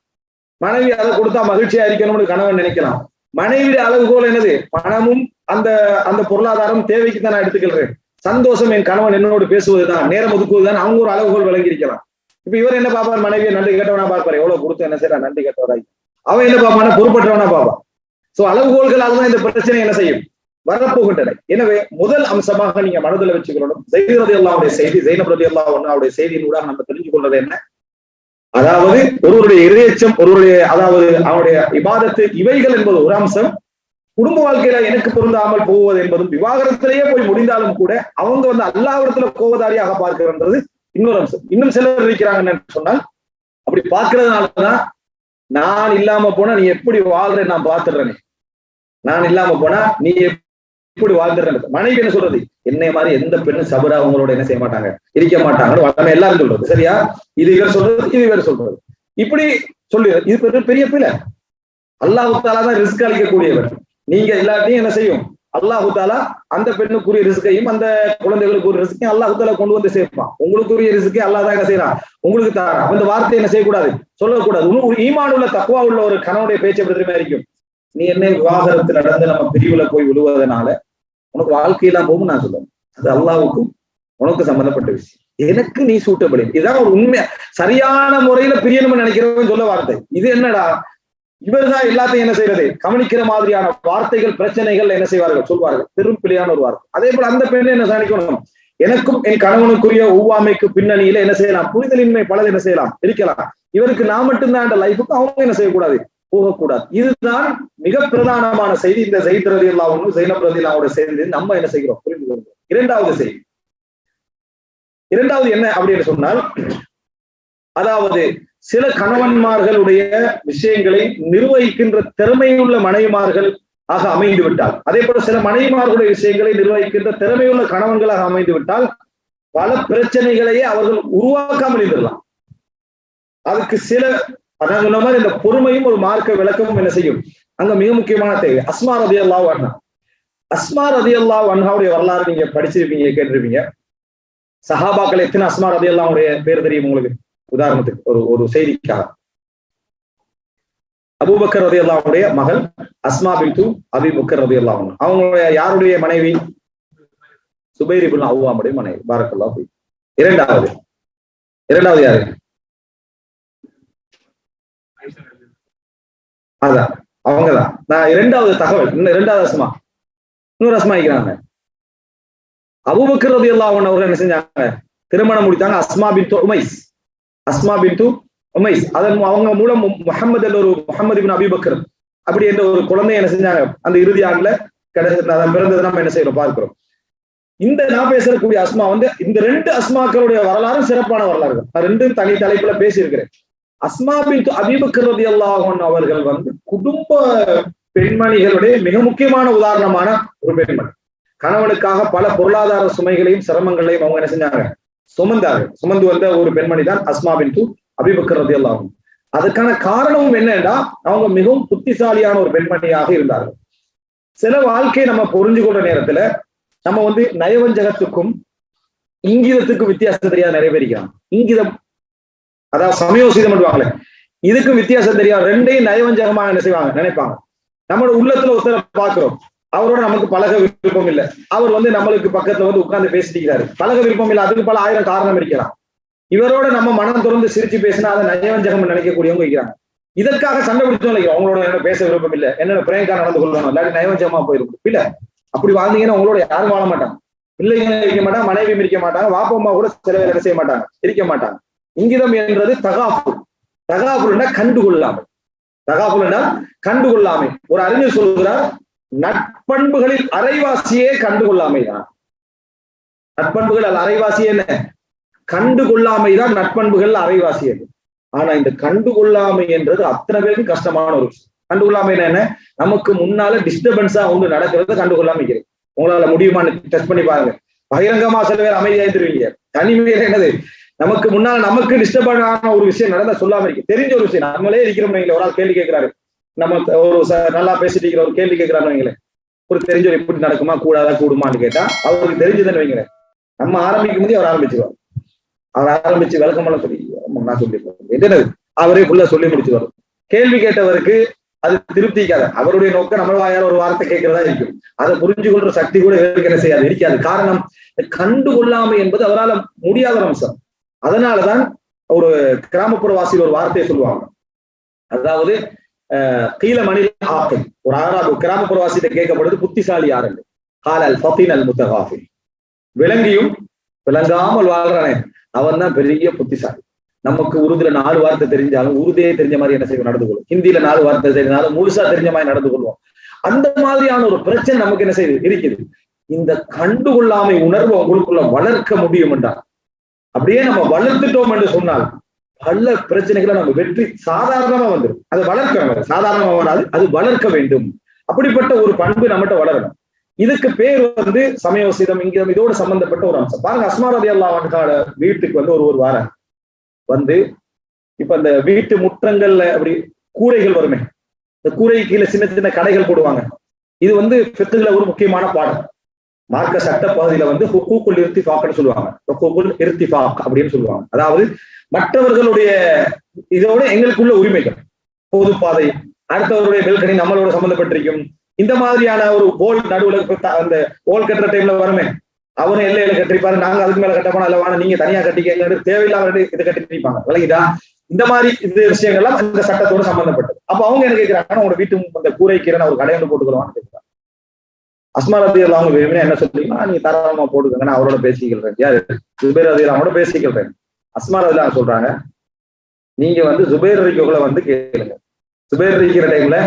மனைவி அதை கொடுத்தா மகிழ்ச்சியா இருக்கணும்னு கணவன் நினைக்கலாம். மனைவியுடைய அளவுகோல் என்னது, பணமும் அந்த அந்த பொருளாதாரம் தேவைக்கு தான் நான் எடுத்துக்கிறேன், சந்தோஷம் என் கணவன் என்னோடு பேசுவதுதான், நேரம் ஒதுக்குவதுதான் அவங்க ஒரு அளவுகோல் விளங்கி இருக்கலாம். இப்ப இவர் என்ன பார்ப்பார், மனைவியை நன்றி கேட்டவனா பார்ப்பாரு, எவ்வளவு கொடுத்து என்ன செய்யறா நன்றி கேட்டவராய். அவன் என்ன பார்ப்பானா பொறுப்பற்றவனா பார்ப்பான். சோ அளவுகோல்களாக தான் இந்த பிரச்சனை என்ன செய்யும் வரப்போகின்றன. எனவே முதல் அம்சமாக நீங்க மனதில் வச்சுக்கணும், ஸைத் ரலியல்லாஹுடைய செய்தி, ஸைனப் ரலியல்லாஹு அன்ஹாவுடைய செய்தியினூடாக நம்ம தெரிஞ்சு கொள்வது என்ன, அதாவது ஒருவருடைய இறையச்சம், ஒருவருடைய அதாவது அவருடைய இபாதத்து, இவைகள் என்பது ஒரு அம்சம். குடும்ப வாழ்க்கையில எனக்கு பொருந்தாமல் போவது என்பதும், விவாகரத்திலேயே போய் முடிந்தாலும் கூட அவங்க அல்லாஹ்விடத்துல கோபதாரியாக பார்க்கிறது இன்னொரு அம்சம். இன்னும் சிலர் இருக்கிறாங்கன்னு சொன்னால், அப்படி பார்க்கறதுனாலதான் நான் இல்லாம போனா நீ எப்படி வாழ்ற நான் பார்த்துடுறேனே, நான் இல்லாம போனா நீ எப்படி வாழ்ந்துடுற. மனைவி என்ன சொல்றது, என்னை மாதிரி எந்த பெண்ணும் சபரா அவங்களோட என்ன செய்ய மாட்டாங்க, இருக்க மாட்டாங்கன்னு எல்லாரும் சொல்றது. சரியா? இது இவர் சொல்றது, இது இவர் சொல்றது, இப்படி சொல்லி இது பெரிய பிள்ளை. அல்லாஹு தாலா தான் ரிஸ்க் அளிக்கக்கூடியவர். நீங்க எல்லாத்தையும் என்ன செய்யும், அல்லாஹு தாலா அந்த பெண்ணுக்குரிய ரிஸ்கையும் அந்த குழந்தைகளுக்குரிய ரிஸ்கையும் அல்லாஹு தாலா கொண்டு வந்து சேர்ப்பான். உங்களுக்குரிய ரிஸ்கை அல்லாஹ் தான் என்ன செய்யறான், உங்களுக்கு தாரா. அந்த வார்த்தையை என்ன செய்யக்கூடாது, சொல்லக்கூடாது. ஒரு ஈமான் உள்ள தக்வா உள்ள ஒரு கணவனுடைய பேச்சை எப்படி இருக்கும், நீ என்ன விவாகரத்து நடந்து நம்ம பிரிவுல போய் விழுவதனால உனக்கு வாழ்க்கையெல்லாம் போகும் நான் சொல்லுவேன், அது அல்லாஹ்வுக்கும் உனக்கு சம்பந்தப்பட்ட விஷயம், எனக்கு நீ சூட்டபிள். இதுதான் ஒரு உண்மை. சரியான முறையில பிரியணும்னு நினைக்கிறவன் சொல்ல வார்த்தை. இது என்னடா, இவர்தான் எல்லாத்தையும் என்ன செய்யறது, கவனிக்கிற மாதிரியான வார்த்தைகள், பிரச்சனைகள் என்ன செய்வார்கள், சொல்வார்கள். பெரும் பிழையான ஒரு வார்த்தை. அதே போல அந்த பெண்ணை என்ன நினைக்கணும், எனக்கும் என் கணவனுக்குரிய ஒவ்வாமைக்கு பின்னணியில என்ன செய்யலாம், புரிதலின்மை பலது என்ன செய்யலாம் இருக்கலாம். இவருக்கு நான் மட்டும்தான் அந்த லைஃபுக்கு அவங்க என்ன செய்யக்கூடாது, போகக்கூடாது. இதுதான் மிக பிரதானமான செய்தி. இந்த ஸைத் ரலியல்லாஹு அன்ஹு, ஸைனப் ரலியல்லாஹுவோட செய்தி நம்ம என்ன செய்கிறோம், புரிந்து கொள்கிறோம். இரண்டாவது செய்தி, இரண்டாவது என்ன அப்படின்னு சொன்னால், அதாவது சில கணவன்மார்களுடைய விஷயங்களை நிர்வகிக்கின்ற திறமையுள்ள மனைவிமார்கள் ஆக அமைந்து விட்டால், அதே போல சில மனைவிமார்களுடைய விஷயங்களை நிர்வகிக்கின்ற திறமையுள்ள கணவன்களாக அமைந்து விட்டால் பல பிரச்சனைகளையே அவர்கள் உருவாக்காமல் இருந்திடலாம். அதுக்கு சில அதான் சொன்ன மாதிரி இந்த பொறுமையும் ஒரு மார்க்க விளக்கமும் என்ன செய்யும் அங்க மிக முக்கியமான தேவை. அஸ்மா ரலியல்லாஹு அன்ஹா, அஸ்மா ரலியல்லாஹு அன்ஹாவுடைய வரலாறு நீங்க படிச்சிருப்பீங்க, கேட்டிருப்பீங்க. சஹாபாக்கள் எத்தனை அஸ்மா ரலியல்லாஹுடைய பேர் தெரியும் உங்களுக்கு? உதாரணத்துக்கு ஒரு செய்திக்காக, அபூபக்கர் ரலியல்லாஹுடைய மகள் அஸ்மா பின்து அபீ பக்கர் ரலியல்லாஹு அன்ஹு, அவங்களுடைய யாருடைய மனைவி? சுபைர் இப்னு அவ்வாமுடைய மனைவி. பாரக்கல்லாஹு ஃபீக். இரண்டாவது யாரு? அதான் அவங்கதான். நான் இரண்டாவது தகவல், இரண்டாவது அஸ்மா, இன்னொரு அஸ்மா இருக்கிறாங்க. அபூபக்கர் ரலியல்லாஹு அன்ஹு அவர்கள் என்ன செஞ்சாங்க, திருமணம் முடித்தாங்க. அஸ்மா பின்து உமைஸ், அஸ்மா பின்து உமைஸ். அதன் அவங்க மூலம் முஹம்மது இப்னு அபீ பக்கர் அப்படி என்ற ஒரு குழந்தை என்ன செஞ்சாங்க, அந்த இறுதி ஆண்டுல பிறந்தது நம்ம என்ன செய்யறோம் பார்க்கிறோம். இந்த நான் பேசக்கூடிய அஸ்மா இந்த ரெண்டு அஸ்மாக்களுடைய வரலாறும் சிறப்பான வரலாறு. நான் ரெண்டும் தனி தலைப்புல பேசியிருக்கிறேன். அஸ்மா பின்து அபீ பக்கர் ரலியல்லாஹு அன்ஹு அவர்கள் குடும்ப பெண்மணிகளுடைய மிக முக்கியமான உதாரணமான ஒரு பெண்மணி. கணவனுக்காக பல பொருளாதார சுமைகளையும் சிரமங்களையும் அவங்க என்ன செஞ்சாங்க, சுமந்து வந்த ஒரு பெண்மணி தான் அஸ்மா பின்து அபீ பக்கர் ரலியல்லாஹு அன்ஹு. அதுக்கான காரணமும் என்னன்னா, அவங்க மிகவும் புத்திசாலியான ஒரு பெண்மணியாக இருந்தார்கள். சில வாழ்க்கையை நம்ம புரிஞ்சு கொள்ற நேரத்துல நம்ம நயவஞ்சகத்துக்கும் இங்கிதத்துக்கும் வித்தியாசம் தெரியாத நிறைய பேர் இருக்கிறாங்க. இங்கிதம் அதாவது சமயோசிதம் பண்ணுவாங்களே, இதுக்கும் வித்தியாசம் தெரியாது. ரெண்டையும் நயவஞ்சகமாக என்ன செய்வாங்க, நினைப்பாங்க. நம்மளோட உள்ளத்துல ஒருத்தரை பார்க்கிறோம், அவரோட நமக்கு பழக விருப்பம் இல்லை, அவர் நம்மளுக்கு பக்கத்துல உட்கார்ந்து பேசிட்டு பழக விருப்பம் இல்லை, அதுக்கு பல ஆயிரம் காரணம் இருக்கலாம். இவரோட நம்ம மனம் தொடர்ந்து சிரிச்சு பேசினா அதை நயவஞ்சகம் நினைக்கக்கூடியவங்க இருக்கிறாங்க. இதற்காக சண்டை பிடிச்சோம் இல்லையா, அவங்களோட என்ன பேச விருப்பம் இல்லை, என்னோட பிரேங்கா நடந்து கொள்ளணும், இல்லாட்டி நயவஞ்சகமா போயிருக்கும். இல்ல, அப்படி வாழ்ந்தீங்கன்னா உங்களோட யாரும் வாழ மாட்டாங்க, பிள்ளைங்க இருக்க மாட்டாங்க, மனைவியும் இருக்க மாட்டாங்க, வாப்பம்மா கூட சில பேர் என்ன செய்ய மாட்டாங்க, இருக்க மாட்டாங்க. இங்கிதம் என்றது தகாஃபுல். தகாஃபுல்னா கண்டுகொள்ளாமை. தகாஃபுல்னா கண்டுகொள்ளாமை. ஒரு அறிஞர் சொல்கிறார், நட்பண்புகளில் அரைவாசியே கண்டுகொள்ளாமை தான். நட்பண்புகள் அரைவாசி என்ன, கண்டுகொள்ளாமைதான் நட்பண்புகள் அரைவாசி. ஆனா இந்த கண்டுகொள்ளாமை என்றது அத்தனை பேருக்கு கஷ்டமான ஒரு விஷயம். கண்டுகொள்ளாமை என்ன, நமக்கு முன்னால டிஸ்டர்பன்ஸா நடக்கிறத கண்டுகொள்ளாம இருக்கிறது. உங்களால முடியுமான்னு டெஸ்ட் பண்ணி பாருங்க. பகிரங்கமா சில பேர் அமைதியாயிருவீங்க, தனிமையில என்னது நமக்கு முன்னால் நமக்கு டிஸ்டர்பான ஒரு விஷயம் நடந்தா சொல்லாம இருக்கு. தெரிஞ்ச ஒரு விஷயம் நம்மளே இருக்கிறோம். ஒரு ஆள் கேள்வி கேட்கிறாரு, நம்ம ஒரு நல்லா பேசிட்டு இருக்கிற ஒரு கேள்வி கேட்கிறாரு வைங்களேன், ஒரு தெரிஞ்சவர் எப்படி நடக்குமா கூடாதா கூடுமான்னு கேட்டா அவருக்கு தெரிஞ்சதுன்னு வைங்களேன், நம்ம ஆரம்பிக்கும் போதே அவர் ஆரம்பிச்சிருவார். அவர் ஆரம்பிச்சு விளக்கமெல்லாம் சொல்லி நான் சொல்லியிருக்கேன் என்னது அவரே ஃபுல்லா சொல்லி முடிச்சுவார். கேள்வி கேட்டவருக்கு அது திருப்திக்காது. அவருடைய நோக்கம் நம்ம வாயால ஒரு வார்த்தை கேட்கிறதா இருக்கும். அதை புரிஞ்சு கொள்ற சக்தி கூட இவருக்கு என்ன செய்யாது, இருக்காது. காரணம், கண்டுகொள்ளாமை என்பது அவரால் முடியாத அம்சம். அதனாலதான் ஒரு கிராமப்புற வாசியில் ஒரு வார்த்தையை சொல்லுவாங்க, அதாவது கீழ மணில் ஆக்கை ஒரு ஆறாவது கிராமப்புறவாசிட்ட கேட்கப்படுது புத்திசாலி யாருன்னு காலல் ஃபத்தின் அல் முத்தகாஃபில் விளங்கியும் விளங்காமல் வாழ்றானே அவன் தான் பெரிய புத்திசாலி. நமக்கு உருதுல 4 வார்த்தை தெரிஞ்சாலும் உருதையே தெரிஞ்ச மாதிரி என்ன செய்வோம் நடந்து கொள்வோம். ஹிந்தியில 4 வார்த்தை தெரிஞ்சாலும் முழுசா தெரிஞ்ச மாதிரி நடந்து கொள்வோம். அந்த மாதிரியான ஒரு பிரச்சனை நமக்கு என்ன செய்யுது இருக்குது. இந்த கண்டுகொள்ளாமை உணர்வு உங்களுக்குள்ள வளர்க்க முடியும் என்றால் அப்படியே நம்ம வளர்த்துட்டோம் என்று சொன்னால் பல பிரச்சனைகளை நம்ம வெற்றி சாதாரணமா வந்துடும். அதை வளர்க்க சாதாரணமா வராது, அது வளர்க்க வேண்டும். அப்படிப்பட்ட ஒரு பண்பு நம்மகிட்ட வளரணும். இதுக்கு பேர் வந்து சமயோசிதம் இங்கிதம் இதோடு சம்பந்தப்பட்ட ஒரு அம்சம். பாருங்க, அஸ்மா ரலியல்லாஹு அன்ஹா வீட்டுக்கு வந்து ஒரு வாரம் வந்து இப்ப அந்த வீட்டு முற்றங்கள்ல அப்படி கூரைகள் வருமே, இந்த கூரை கீழே சின்ன சின்ன கடைகள் போடுவாங்க. இது வந்து ஃபிக்ஹ்ல ஒரு முக்கியமான பாடம். மார்க்க சட்ட பகுதியில வந்து ஹுக்கூக்குல் இர்திஃபாக்னு சொல்லுவாங்க. ஹுக்கூக்குல் இர்திஃபாக் அப்படின்னு சொல்லுவாங்க. அதாவது மற்றவர்களுடைய இதோட எங்களுக்குள்ள உரிமைகள், பொதுப்பாதை, அடுத்தவருடைய பெல்கனி நம்மளோட சம்பந்தப்பட்டிருக்கும். இந்த மாதிரியான ஒரு போல் நடுவுல அந்த போல் கட்டுற டைம்ல வருமே, அவரும் எல்லையில கட்டிருப்பாரு, நாங்க அதுக்கு மேல கட்டப்போனா இல்ல வாங்க நீங்க தனியா கட்டிக்க தேவையில்லாம இதை கட்டிருப்பாங்க. விளங்கிட்டா? இந்த மாதிரி இது விஷயங்கள்லாம் இந்த சட்டத்தோட சம்பந்தப்பட்டது. அப்ப அவங்க என்ன கேட்கிறாங்கன்னா, உங்க வீட்டு அந்த கூரைக்கீரை ஒரு கடை ஒன்று போட்டுக்கலாம்னு கேட்கிறாங்க. அஸ்மா ரலியல்லாஹு அன்ஹா வேணும்னா என்ன சொல்றீங்கன்னா, நீங்க தாராளமா போட்டுக்கங்க, நான் அவரோட பேசிக்கிறேன். யாரு? ஜுபைர் ரலியல்லாஹு பேசிக்கிறேன். அஸ்மா ரலியல்லாஹு சொல்றாங்க, நீங்க வந்து ஜுபைர் ரலியல்லாஹு வந்து கேளுங்க, ஜுபைர் இருக்கிற டைம்ல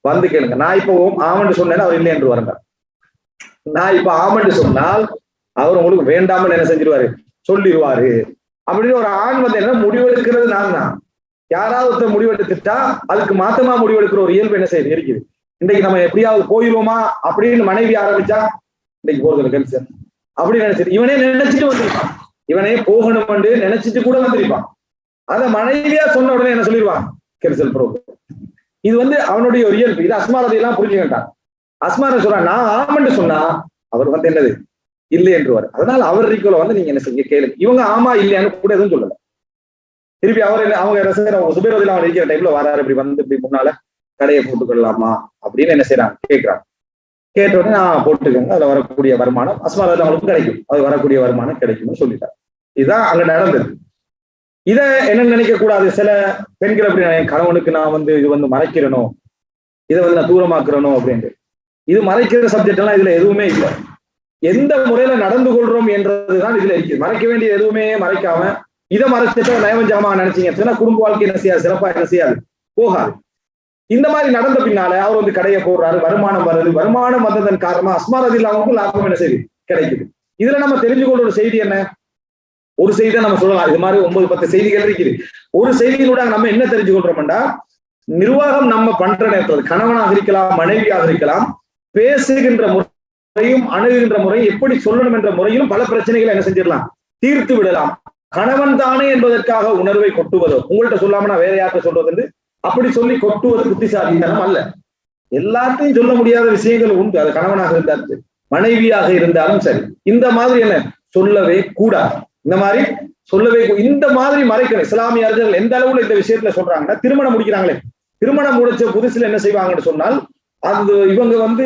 வந்து கேளுங்க. நான் இப்போ ஆமண்டு சொன்னேன்னா அவர் இல்லை என்று வரங்க. நான் இப்ப ஆமண்டு சொன்னால் அவர் உங்களுக்கு வேண்டாமல் என்ன செஞ்சிருவாரு, சொல்லிடுவாரு. அப்படின்னு ஒரு ஆண் வந்து என்ன முடிவெடுக்கிறது நான் தான். யாராவது முடிவெடுத்துட்டா அதுக்கு மாத்தமா முடிவெடுக்கிற ஒரு இயல்பு என்ன செய்யுது இருக்குது. இன்னைக்கு நம்ம எப்படியாவது போயிடுவோமா அப்படின்னு மனைவி ஆரம்பிச்சா இன்னைக்கு போறது கேன்சர் அப்படின்னு நினைச்சிட்டு இவனே நினைச்சிட்டு வந்திருப்பான். இவனே போகணும் என்று நினைச்சிட்டு கூட வந்திருப்பான். அத மனைவியா சொன்ன உடனே என்ன சொல்லிடுவான், கேன்சல் ப்ரோக்ராம். இது வந்து அவனுடைய ஒரு இயல்பு. இது அஸ்மா ரலியல்லாஹு புரிஞ்சுக்கிட்டான். அஸ்மா சொல்றான், நான் ஆமன்னு சொன்னா அவர் வந்து என்னது இல்லை என்றுவார். அதனால அவர் ரீக்கோல வந்து நீங்க என்ன செய்ய கேளுங்க. இவங்க ஆமா இல்லையான்னு கூட எதுவும் சொல்லல. திருப்பி அவர் என்ன அவங்க சுபைர் ரலியல்லாஹு அன்ஹு இருக்கிற டைம்ல வராரு, இப்படி வந்து இப்படி முன்னால கடையை போட்டுக்கொள்ளலாமா அப்படின்னு என்ன செய்யறாங்க கேட்கிறாங்க. கேட்ட உடனே நான் போட்டுக்கோங்க, அதுல வரக்கூடிய வருமானம் அஸ்மா ரலியல்லாஹு கிடைக்கும், அது வரக்கூடிய வருமானம் கிடைக்கும்னு சொல்லிட்டாங்க. இதுதான் அங்க நடந்தது. இத என்ன நினைக்க கூடாது, சில பெண்கள் அப்படி கணவனுக்கு நான் வந்து இது வந்து மறைக்கிறனோ, இதை வந்து நான் தூரமாக்குறனோ அப்படின்ட்டு. இது மறைக்கிற சப்ஜெக்ட் எல்லாம் இதுல எதுவுமே இல்லை. எந்த முறையில நடந்து கொள்றோம் என்றதுதான் இதுல இருக்குது. மறைக்க வேண்டிய எதுவுமே மறைக்காம இதை மறைச்சிட்டு நயவஞ்சகமா நினைச்சீங்க குடும்ப வாழ்க்கை என்ன செய்யாது, சிறப்பா என்ன செய்யாது, போகாது. இந்த மாதிரி நடந்த பின்னால அவர் வந்து கடையை போடுறாரு, வருமானம் வருது. வருமானம் வந்ததன் காரணமா அஸ்மா ரலியல்லாஹு லாபம் என்ன செய்யுது, கிடைக்குது. இதுல நம்ம தெரிஞ்சு கொள்ற ஒரு செய்தி என்ன, ஒரு செய்தி நம்ம சொல்லலாம். இது மாதிரி 9-10 செய்திகள் இருக்குது. ஒரு செய்தியிலூட நம்ம என்ன தெரிஞ்சு கொள்றோம்டா, நிர்வாகம் நம்ம பண்ற நேரத்தில் கணவனாக இருக்கலாம், மனைவியாக இருக்கலாம், பேசுகின்ற முறையும் அணுகுகின்ற முறையும் எப்படி சொல்லணும் என்ற முறையிலும் பல பிரச்சனைகளை என்ன செஞ்சிடலாம், தீர்த்து விடலாம். கணவன் தானே என்பதற்காக உணர்வை கொட்டுவதோ, உங்கள்கிட்ட சொல்லாம வேற யார்கிட்ட சொல்றது என்று அப்படி சொல்லி கொட்டுவது புத்திசாலித்தனம் அல்ல. எல்லாத்தையும் சொல்ல முடியாத விஷயங்கள் உண்டு. அது கணவனாக இருந்தாலும் சரி, மனைவியாக இருந்தாலும் சரி. இந்த மாதிரி என்ன சொல்லவே கூடாது. இந்த மாதிரி சொல்லவே இந்த மாதிரி மறைக்கணும். இஸ்லாமியர்கள் எந்த அளவுல இந்த விஷயத்துல சொல்றாங்கன்னா, திருமணம் முடிக்கிறாங்களே, திருமணம் முடிச்ச புதுசுல என்ன செய்வாங்கன்னு சொன்னால், அது இவங்க வந்து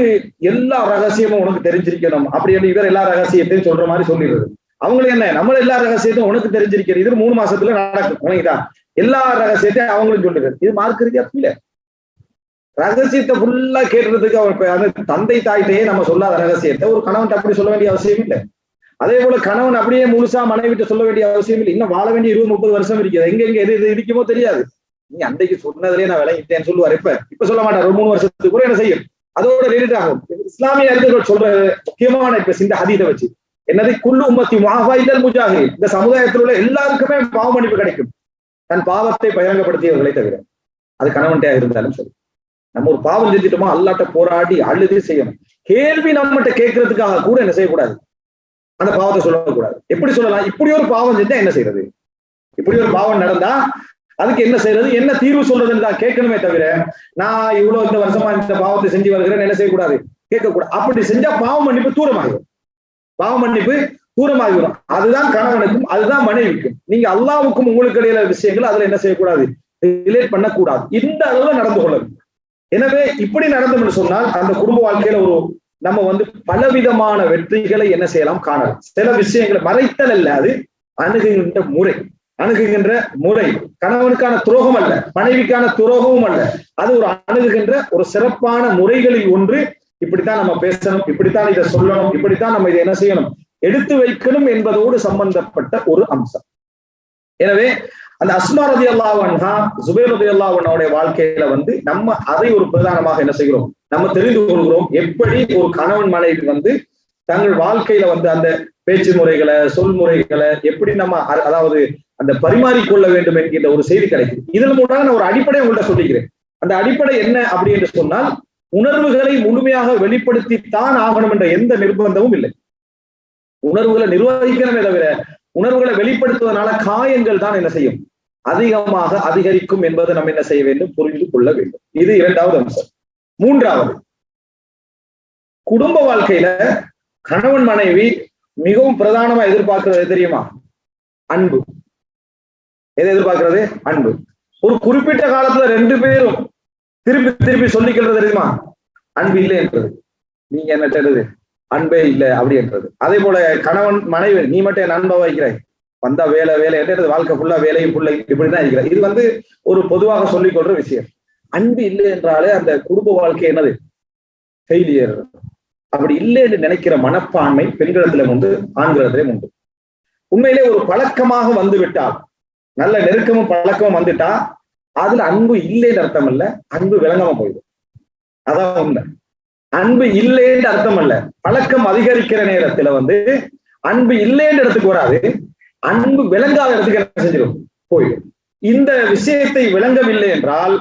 எல்லா ரகசியமும் உனக்கு தெரிஞ்சிருக்கணும் அப்படின்னு இவர் எல்லா ரகசியத்தையும் சொல்ற மாதிரி சொல்லிடுறது. அவங்களுக்கு என்ன, நம்மள எல்லா ரகசியத்தையும் உனக்கு தெரிஞ்சிருக்கிறது, இது 3 மாசத்துல நடக்கும், உனக்குதா எல்லா ரகசியத்தையும் அவங்களும் சொல்லுறது. இது மார்க்க ரீதியா இல்ல. ரகசியத்தை ஃபுல்லா கேட்டுறதுக்கு அவர் தந்தை தாய்கிட்டயே நம்ம சொல்லாத ரகசியத்தை ஒரு கணவன் அப்படி சொல்ல வேண்டிய அவசியம் இல்லை. அதே போல கணவன் அப்படியே முழுசா மனைவிட்ட சொல்ல வேண்டிய அவசியம் இல்லை. இன்னும் வாழ வேண்டிய 20-30 வருஷம் இருக்குது. எங்க எது எது இருக்குமோ தெரியாது. நீ அன்றைக்கு சொன்னதுலேயே நான் விளங்கிட்டேன்னு சொல்லுவார். இப்ப சொல்ல மாட்டார். ஒரு 3 வருஷத்துக்கு கூட என்ன செய்யும், அதோட ரிலேட் ஆகும். இஸ்லாமிய அறிஞர்கள் சொல்ற முக்கியமான இப்ப இந்த ஹதீஸை வச்சு என்னது, குல்லு உம்மத்தி முஆஃபைதல் முஜாஹிதீன், இந்த சமுதாயத்தில் உள்ள எல்லாருக்குமே பாவ மன்னிப்பு கிடைக்கும், தன் பாவத்தை பகிரங்கப்படுத்தியவர்களை தவிர. அது கணவன்கிட்ட இருந்தாலும் சரி. நம்ம ஒரு பாவம் செஞ்சுட்டோமா அல்லாட்ட போராடி அழுது செய்யணும். கேள்வி நம்மகிட்ட கேட்கறதுக்காக கூட என்ன செய்யக்கூடாது, அந்த பாவத்தை சொல்லக்கூடாது. எப்படி சொல்லலாம், இப்படி ஒரு பாவம் செஞ்சா என்ன செய்யறது, இப்படி ஒரு பாவம் நடந்தா அதுக்கு என்ன செய்யறது, என்ன தீர்வு சொல்றதுன்னு தான் கேட்கணுமே தவிர, நான் இவ்வளவு இந்த வருஷமா இந்த பாவத்தை செஞ்சு வருகிறேன் என்ன செய்யக்கூடாது, கேட்கக்கூடாது. அப்படி செஞ்சா பாவ மன்னிப்பு தூரமாகிடும், பாவ மன்னிப்பு தூரமாகிடும். அதுதான் கணவனுக்கும் அதுதான் மனைவிக்கும். நீங்க அல்லாவுக்கும் உங்களுக்கு இடையில விஷயங்கள் அதுல என்ன செய்யக்கூடாது, ரிலேட் பண்ணக்கூடாது. இந்த அளவுல நடந்து கொள்ளணும். எனவே இப்படி நடந்தோம்னு சொன்னால் அந்த குடும்ப வாழ்க்கையில ஒரு நம்ம வந்து பலவிதமான வெற்றிகளை என்ன செய்யலாம், காணலாம். சில விஷயங்களை மறைத்தல் அல்ல, அது அணுகுகின்ற முறை. அணுகுகின்ற முறை கணவனுக்கான துரோகம் அல்ல, மனைவிக்கான துரோகமும் அல்ல, அது ஒரு அணுகுகின்ற ஒரு சிறப்பான முறைகளில் ஒன்று. இப்படித்தான் நம்ம பேசணும், இப்படித்தான் இதை சொல்லணும், இப்படித்தான் நம்ம இதை என்ன செய்யணும், எடுத்து வைக்கணும் என்பதோடு சம்பந்தப்பட்ட ஒரு அம்சம். எனவே அந்த அஸ்மா ரலியல்லாஹு அன்ஹா, ஜுபைர் ரலியல்லாஹு அன்ஹுடைய வாழ்க்கையில நம்ம அதை ஒரு பிரதானமாக என்ன செய்கிறோம், நம்ம தெரிந்து கொள்கிறோம். எப்படி ஒரு கணவன் மனைவி தங்கள் வாழ்க்கையில அந்த பேச்சு முறைகளை, சொல்முறைகளை எப்படி நம்ம அதாவது அந்த பரிமாறிக்கொள்ள வேண்டும் என்கின்ற ஒரு செய்தி கிடைக்குது. இதன் மூலமாக நான் ஒரு அடிப்படை உங்கள்கிட்ட சொல்லிக்கிறேன். அந்த அடிப்படை என்ன அப்படி என்று சொன்னால், உணர்வுகளை முழுமையாக வெளிப்படுத்தித்தான் ஆகணும் என்ற எந்த நிர்பந்தமும் இல்லை. உணர்வுகளை நிர்வகிக்கணுமே தவிர உணர்வுகளை வெளிப்படுத்துவதனால காயங்கள் தான் என்ன செய்யும், அதிகமாக அதிகரிக்கும் என்பதை நம்ம என்ன செய்ய வேண்டும், புரிந்து கொள்ள வேண்டும். இது இரண்டாவது அம்சம். மூன்றாவது, குடும்ப வாழ்க்கையில கணவன் மனைவி மிகவும் பிரதானமா எதிர்பார்க்கிறது தெரியுமா? அன்பு. எதை எதிர்பார்க்கிறது? அன்பு. ஒரு குறிப்பிட்ட காலத்துல ரெண்டு பேரும் திருப்பி திருப்பி சொல்லிக்கிறது தெரியுமா? அன்பு இல்லை என்றது. நீங்க என்ன தெரியுது, அன்பே இல்லை அப்படி என்றது. அதே போல கணவன் மனைவி, நீ மட்டும் என் அன்பை வைக்கிறாய், வந்தா வேலை வேலை என்றது, வாழ்க்கை ஃபுல்லா வேலையும் பிள்ளை இப்படிதான் இருக்கிறார். இது ஒரு பொதுவாக சொல்லிக் கொள்ற விஷயம். அன்பு இல்லை என்றாலே அந்த குடும்ப வாழ்க்கை என்னது, ஃபெயிலியர். அப்படி இல்லை என்று நினைக்கிற மனப்பான்மை பெண்களிடத்திலும் உண்டு, ஆண்களிடத்திலும் உண்டு. உண்மையிலே ஒரு பழக்கமாக வந்து விட்டால், நல்ல நெருக்கமும் பழக்கமும் வந்துட்டா அதுல அன்பு இல்லைன்னு அர்த்தம் இல்ல, அன்பு விளங்காம போயிடும். அதான் உண்மை. அன்பு இல்லைன்னு அர்த்தம் அல்ல, பழக்கம் அதிகரிக்கிற நேரத்துல அன்பு இல்லைன்ற இடத்துக்கு வராது, அன்பு விளங்காத இடத்துக்கு என்ன செஞ்சிடும், போயிடும். இந்த விஷயத்தை விளங்கவில்லை என்றால்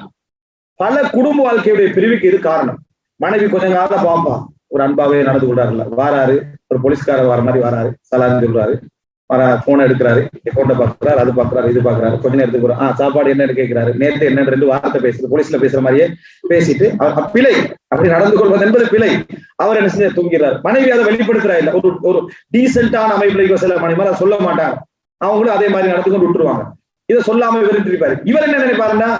பல குடும்ப வாழ்க்கையுடைய பிரிவுக்கு இது காரணம். மனைவி கொஞ்சம் காலம் பாப்பா ஒரு அன்பாவே நடந்து கொள்றாருல்ல, வாராரு ஒரு போலீஸ்காரர் வர மாதிரி வராரு, சலான்னு சொல்றாரு, போன் எடுக்கிறாரு, போட்டோ பாக்குறாரு, அது பாக்குறாரு, இது பாக்குறாரு, கொஞ்ச நேரத்துக்கு சாப்பாடு என்னன்னு கேட்கிறாரு, நேற்று என்னன்னு 2 வார்த்தை பேசுறது, போலீஸ்ல பேசுற மாதிரியே பேசிட்டு அவர் பிழை, அப்படி நடந்து கொள்வது என்பது பிழை. அவர் என்ன செஞ்சு தூங்கிறார். மனைவி அதை வெளிப்படுத்துறா இல்ல, ஒரு டீசென்டான அமைப்புல சில மனைவி அதை சொல்ல மாட்டாங்க, அவங்களும் அதே மாதிரி நடந்து கொண்டு விட்டுருவாங்க. இதை சொல்லாம இவர் இருப்பாரு. இவர் என்ன நினைப்பாருன்னா,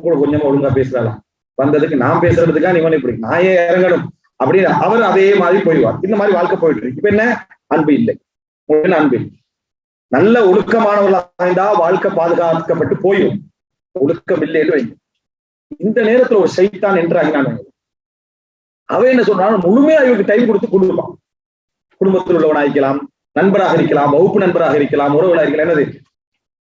கூட கொஞ்சமா ஒழுங்கா பேசுறாளா, வந்ததுக்கு நான் பேசுறதுக்கா நீ இப்படி நான் ஏன் இறங்கணும் அப்படின்னு அவர் அதே மாதிரி போயிடுவார். இந்த மாதிரி வாழ்க்கை போயிட்டு இருக்கு. இப்ப என்ன, அன்பு இல்லை, அன்பு இல்லை. நல்ல ஒழுக்கமானவர்களாக இருந்தா வாழ்க்கை பாதுகாக்கப்பட்டு போயிடும். ஒழுக்கம் இல்லை என்று வைங்க. இந்த நேரத்துல ஒரு சைத்தான் என்று ஆகினான். அவன் என்ன சொல்றான், முழுமையா இவருக்கு டைம் கொடுப்பான். குடும்பத்தில் உள்ளவனாக இருக்கலாம், நண்பராக இருக்கலாம், வகுப்பு நண்பராக இருக்கலாம், உறவுகளாக இருக்கலாம். என்னது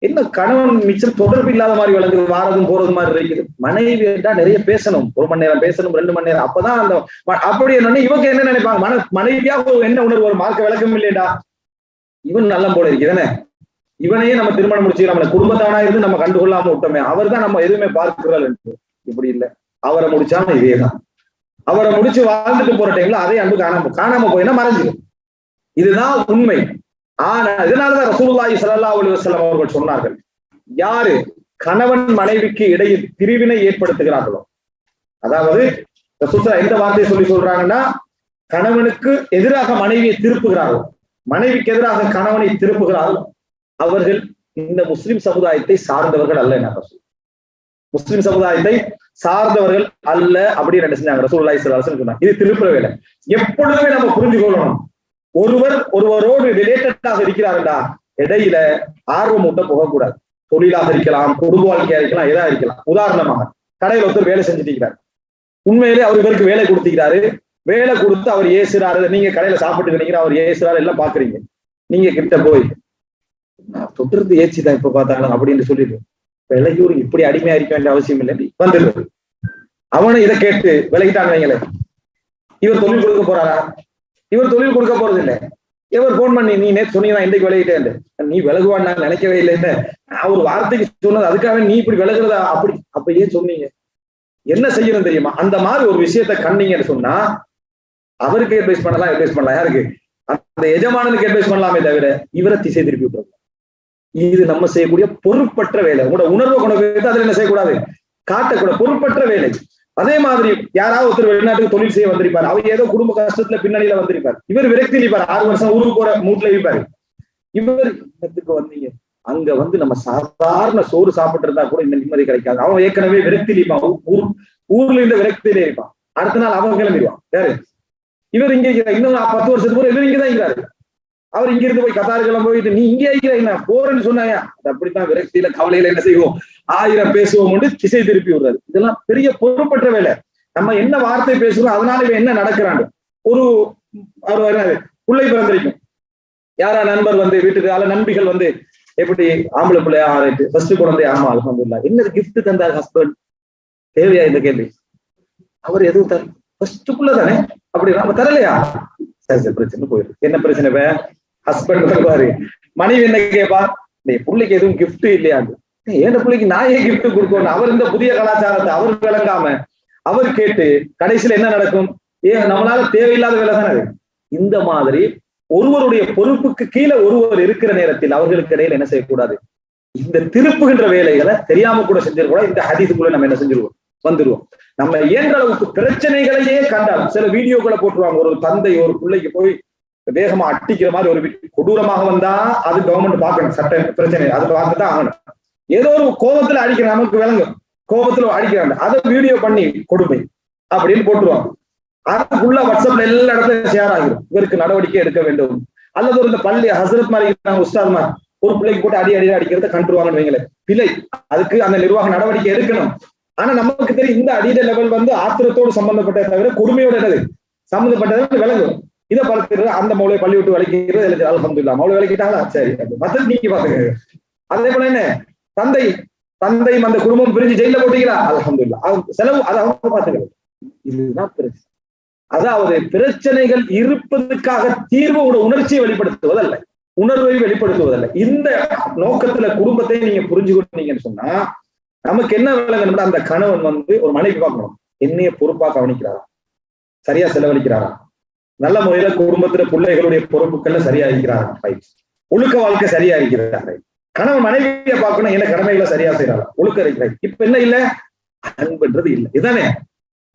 என்ன கணவன் மிச்சம் தொடர்பு இல்லாத மாதிரி விளங்குது, வாரதும் போறது மாதிரி இருக்குது. மனைவி என்றா நிறைய பேசணும், 1 மணி நேரம் பேசணும், 2 மணி நேரம், அப்பதான் அந்த அப்படி என்ன இவங்க என்ன நினைப்பாங்க, மனைவியாக என்ன உணர்வு, ஒரு மார்க்க விளக்கம் இல்லையடா, இவன் நல்ல போல இருக்குதானே, இவனையே நம்ம திருமணம் முடிச்சு நம்மள குடும்பத்தானா இருந்து நம்ம கண்டுகொள்ளாம விட்டோமே, அவர் தான் நம்ம எதுவுமே பார்க்கிறாள் என்று. இப்படி இல்லை, அவரை முடிச்சாலும் இதேதான். அவரை முடிச்சு வாழ்ந்துட்டு போற டைம்ல அதே அன்பு காணாம போயினா மறைஞ்சிடும். இதுதான் உண்மை. ஆனா இதனாலதான் ரசூலுல்லாஹி ஸல்லல்லாஹு அலைஹி வஸல்லம் அவர்கள் சொன்னார்கள், யாரு கணவன் மனைவிக்கு இடையில் பிரிவினை ஏற்படுத்துகிறார்களோ, அதாவது ரசூலுல்லாஹ் எந்த வார்த்தையை சொல்றாங்கன்னா, கணவனுக்கு எதிராக மனைவியை திருப்புகிறார்கள், மனைவிக்கு எதிராக கணவனை திருப்புகிறார்கள், அவர்கள் இந்த முஸ்லிம் சமுதாயத்தை சார்ந்தவர்கள் அல்ல. என்ன முஸ்லிம் சமுதாயத்தை சார்ந்தவர்கள் அல்ல அப்படின்னு என்ன செஞ்சாங்க ரசூலுல்லாஹி ஸல்லல்லாஹு அலைஹி வஸல்லம் சொன்னாங்க. இது திருப்புற வேலை. எப்பொழுதுமே நம்ம புரிஞ்சு கொள்ளணும், ஒருவரோடு ரிலேட்டடாக இருக்கிறார்களா, இடையில ஆர்வம் ஊட்ட போகக்கூடாது. தொழிலாக இருக்கலாம், குடும்ப வாழ்க்கையா இருக்கலாம், எதா இருக்கலாம். உதாரணமாக கடையில் ஒருத்தர் வேலை செஞ்சுட்டு இருக்கிறார், உண்மையிலே அவர் இவருக்கு வேலை கொடுத்துக்கிறாரு, வேலை கொடுத்து அவர் ஏசுறாரு, நீங்க கடையில சாப்பிட்டு இருக்கிறீங்க, அவர் ஏசுறாரு, எல்லாம் பாக்குறீங்க. நீங்க கிட்ட போய் தொட்டிருந்து ஏச்சுதான் இப்ப பார்த்தாலும் அப்படின்னு சொல்லிட்டு விலையூர் இப்படி அடிமையா இருக்க வேண்டிய அவசியம் இல்லை வந்துடுறது. அவனை இதை கேட்டு விலகிட்டான்னு வைங்களேன், இவர் தொழில் கொடுக்க போறாரா? இவர் தொழில் கொடுக்க போறது இல்லை. இவர் போன் பண்ணி, நீ நேற்று சொன்னீங்க இன்றைக்கு விலகிட்டேன், நீ விலகுவான்னு நான் நினைக்கவே இல்லைன்னு நான் ஒரு வார்த்தைக்கு சொன்னது, அதுக்காக நீ இப்படி விலகுறதா? அப்ப ஏன் சொன்னீங்க? என்ன செய்யணும் தெரியுமா? அந்த மாதிரி ஒரு விஷயத்த கண்ணீங்கன்னு சொன்னா அவருக்கு அட்வைஸ் பண்ணலாம், யாருக்கு? அந்த எஜமானனுக்கு அட்வைஸ் பண்ணலாமே தவிர இவரை திசை திருப்பி விட்டுருங்க. இது நம்ம செய்யக்கூடிய பொறுப்பற்ற வேலை. உங்களோட உணர்வை கொண்டு போய் அதுல என்ன செய்யக்கூடாது, காட்டக்கூட பொறுப்பற்ற வேலை. அதே மாதிரி யாராவது ஒருத்தர் வெளிநாட்டுக்கு தொழில் செய்ய வந்திருப்பார், அவர் ஏதோ குடும்ப கஷ்டத்துல பின்னணியில வந்திருப்பார், இவர் விரக்தி இருப்பார், 6 வருஷம் ஊருக்கு போற மூட்ல இருப்பாரு. இவர் இடத்துக்கு வந்தீங்க, அங்க நம்ம சாதாரண சோறு சாப்பிட்டு இருந்தா கூட இந்த நிம்மதி கிடைக்காது. அவன் ஏற்கனவே விரக்தி இருப்பான், ஊர்ல இருந்த விரக்தியிலே இருப்பான். அடுத்த நாள் அவன் கிளம்பிடுவான். யாரு? இவர் இங்க இன்னும் 10 வருஷத்துக்கு இவர் இங்கதான் இருக்கிறாரு. அவர் இங்க இருந்து போய் கத்தாருக்கெல்லாம் போயிட்டு நீ இங்கே இருக்கிற போறேன்னு சொன்னாயா, அது அப்படித்தான் விரக்தியில கவலையில என்ன செய்வோம், 1000 பேசுவோம் திசை திருப்பி விடுறது. இதெல்லாம் பெரிய பொறுப்பற்ற வேலை. நம்ம என்ன வார்த்தை பேசுறோம் அதனால இவன் என்ன நடக்கிறாங்க. ஒரு பிள்ளை பிறந்திருக்கும், யாரா நண்பர் வந்து வீட்டுக்கு நண்பிகள் வந்து எப்படி ஆம்பளை பிள்ளையா ஆயிட்டு ஃபர்ஸ்ட் குழந்தை, ஆமா அல்ஹம்துலில்லாஹ், என்ன கிஃப்ட் தந்தார் ஹஸ்பண்ட், தேவையா இந்த கேள்வி? அவர் எதுவும் தர ஃபர்ஸ்ட் புள்ள தானே, அப்படி நம்ம தரலையா, சரி சரி பிரச்சனை போயிருக்கு. என்ன பிரச்சனை? ஹஸ்பண்ட் வருவாரு, மனைவி என்ன கேட்பா, பிள்ளைக்கு எதுவும் கிஃப்ட் இல்லையாது, ஏன் பிள்ளைக்கு நான் ஏன் கிஃப்ட் கொடுக்கணும்? அவர் இந்த புதிய கலாச்சாரத்தை அவர் விளங்காம அவர் கேட்டு கடைசியில என்ன நடக்கும்? நம்மளால தேவையில்லாத வேலை தானே அது. இந்த மாதிரி ஒருவருடைய பொறுப்புக்கு கீழே ஒருவர் இருக்கிற நேரத்தில் அவர்களுக்கு இடையில என்ன செய்யக்கூடாது, இந்த திருப்புகின்ற வேலைகளை தெரியாம கூட செஞ்சிருக்கூடாது. இந்த ஹதீஸுக்குள்ள நம்ம என்ன செஞ்சிருவோம், வந்துருவோம். நம்ம இயன்ற அளவுக்கு பிரச்சனைகளையே கண்டால் சில வீடியோக்களை போட்டுருவாங்க, ஒரு தந்தை ஒரு பிள்ளைக்கு போய் வேகமா அட்டிக்கிற மாதிரி ஒரு கொடூரமாக வந்தா அது கவர்மெண்ட் பார்க்கணும், சட்ட பிரச்சனை அது பார்த்துதான் ஆகணும். ஏதோ ஒரு கோபத்துல அடிக்கிற நமக்கு விளங்கும், கோபத்துல அடிக்கிறாங்க, அதை வீடியோ பண்ணி கொடுமை அப்படின்னு போட்டுருவாங்க. அதுக்குள்ள வாட்ஸ்அப்ல எல்லா இடத்துலயும் ஷேர் ஆகிடும், இவருக்கு நடவடிக்கை எடுக்க வேண்டும். அல்லது ஒரு இந்த பள்ளி ஹசரத் மாதிரி உஸ்தாத் மாதிரி ஒரு பிள்ளைக்கு போட்டு அடி அடிக்கிறத கண்டுருவாங்கன்னு வைங்களேன், பிழை. அதுக்கு அந்த நிர்வாக நடவடிக்கை எடுக்கணும். ஆனா நமக்கு தெரியும் இந்த அடித லெவல் வந்து ஆத்திரத்தோடு சம்பந்தப்பட்டதை தவிர கொடுமையோட என்னது சம்பந்தப்பட்டது விளங்கும். இதை பார்த்துக்கிறது, அந்த மௌலையை பள்ளி விட்டு வலிக்கிறது, அல்ஹம்துலில்லாஹ் மௌலை வலிக்கிட்டாங்களா, சரி மத்தது நீங்க பாத்துக்க. அதே போல என்ன, தந்தையும் அந்த குடும்பம் பிரிஞ்சு ஜெயில போட்டீங்களா, அல்ஹம்துலில்லாஹ் செலவு அதை அவங்க பாத்துக்கிறது. இதுதான் பிரச்சனை. அதாவது பிரச்சனைகள் இருப்பதற்காக தீர்வோட உணர்ச்சியை வெளிப்படுத்துவதல்ல, உணர்வை வெளிப்படுத்துவதல்ல. இந்த நோக்கத்துல குடும்பத்தை நீங்க புரிஞ்சுக்கிட்டீங்கன்னு சொன்னா நமக்கு என்ன விளங்கணும்னா, அந்த கணவன் வந்து ஒரு மனைவி பார்க்கணும், என்னைய பொறுப்பா கவனிக்கிறாரா, சரியா செலவழிக்கிறாரா, நல்ல முறையில குடும்பத்துல பிள்ளைகளுடைய பொறுப்புகள்ல சரியா இருக்கிறாரா, ஒழுக்க வாழ்க்கை சரியா இருக்கிறாரா. கணவன் மனைவியை பார்க்கணும், என்ன கடமைகளை சரியா செய்யறாரா, ஒழுக்க இருக்கிறார். இப்ப என்ன இல்ல, அன்புன்றது இல்லை. இதுதானே,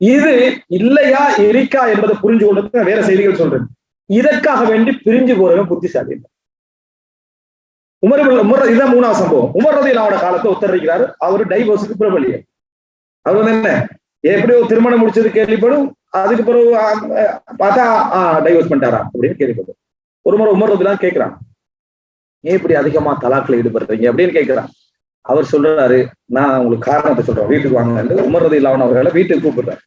இது இல்லையா இருக்கா என்பதை புரிஞ்சு கொண்டு வேற செய்திகள் சொல்றேன். இதற்காக வேண்டி பிரிஞ்சு போறவன் புத்திசாலி இல்லை. உமர் இதுதான் 3வது சம்பவம். உமர் ரலியல்லாஹு அன்ஹு காலத்தை உத்தரவிக்கிறாரு, அவரு டைவோர்ஸுக்கு பிரபலியம். அவர் வந்து என்ன, எப்படியோ திருமணம் முடிச்சது கேள்விப்படும், அதுக்கு பிறகு பார்த்தா டைவோர்ஸ் பண்ணிட்டாரா அப்படின்னு கேள்விப்படும். ஒரு முறை உமர் ரலியல்லாஹு கேட்கிறான், ஏன் இப்படி அதிகமா தலாக்ல ஈடுபடுறீங்க அப்படின்னு கேட்கிறான். அவர் சொல்றாரு, நான் உங்களுக்கு காரணத்தை சொல்றேன், வீட்டுக்கு வாங்க. உமர் ரலியல்லாஹு அன்ஹு அவர்களை வீட்டுக்கு கூப்பிடுறாரு.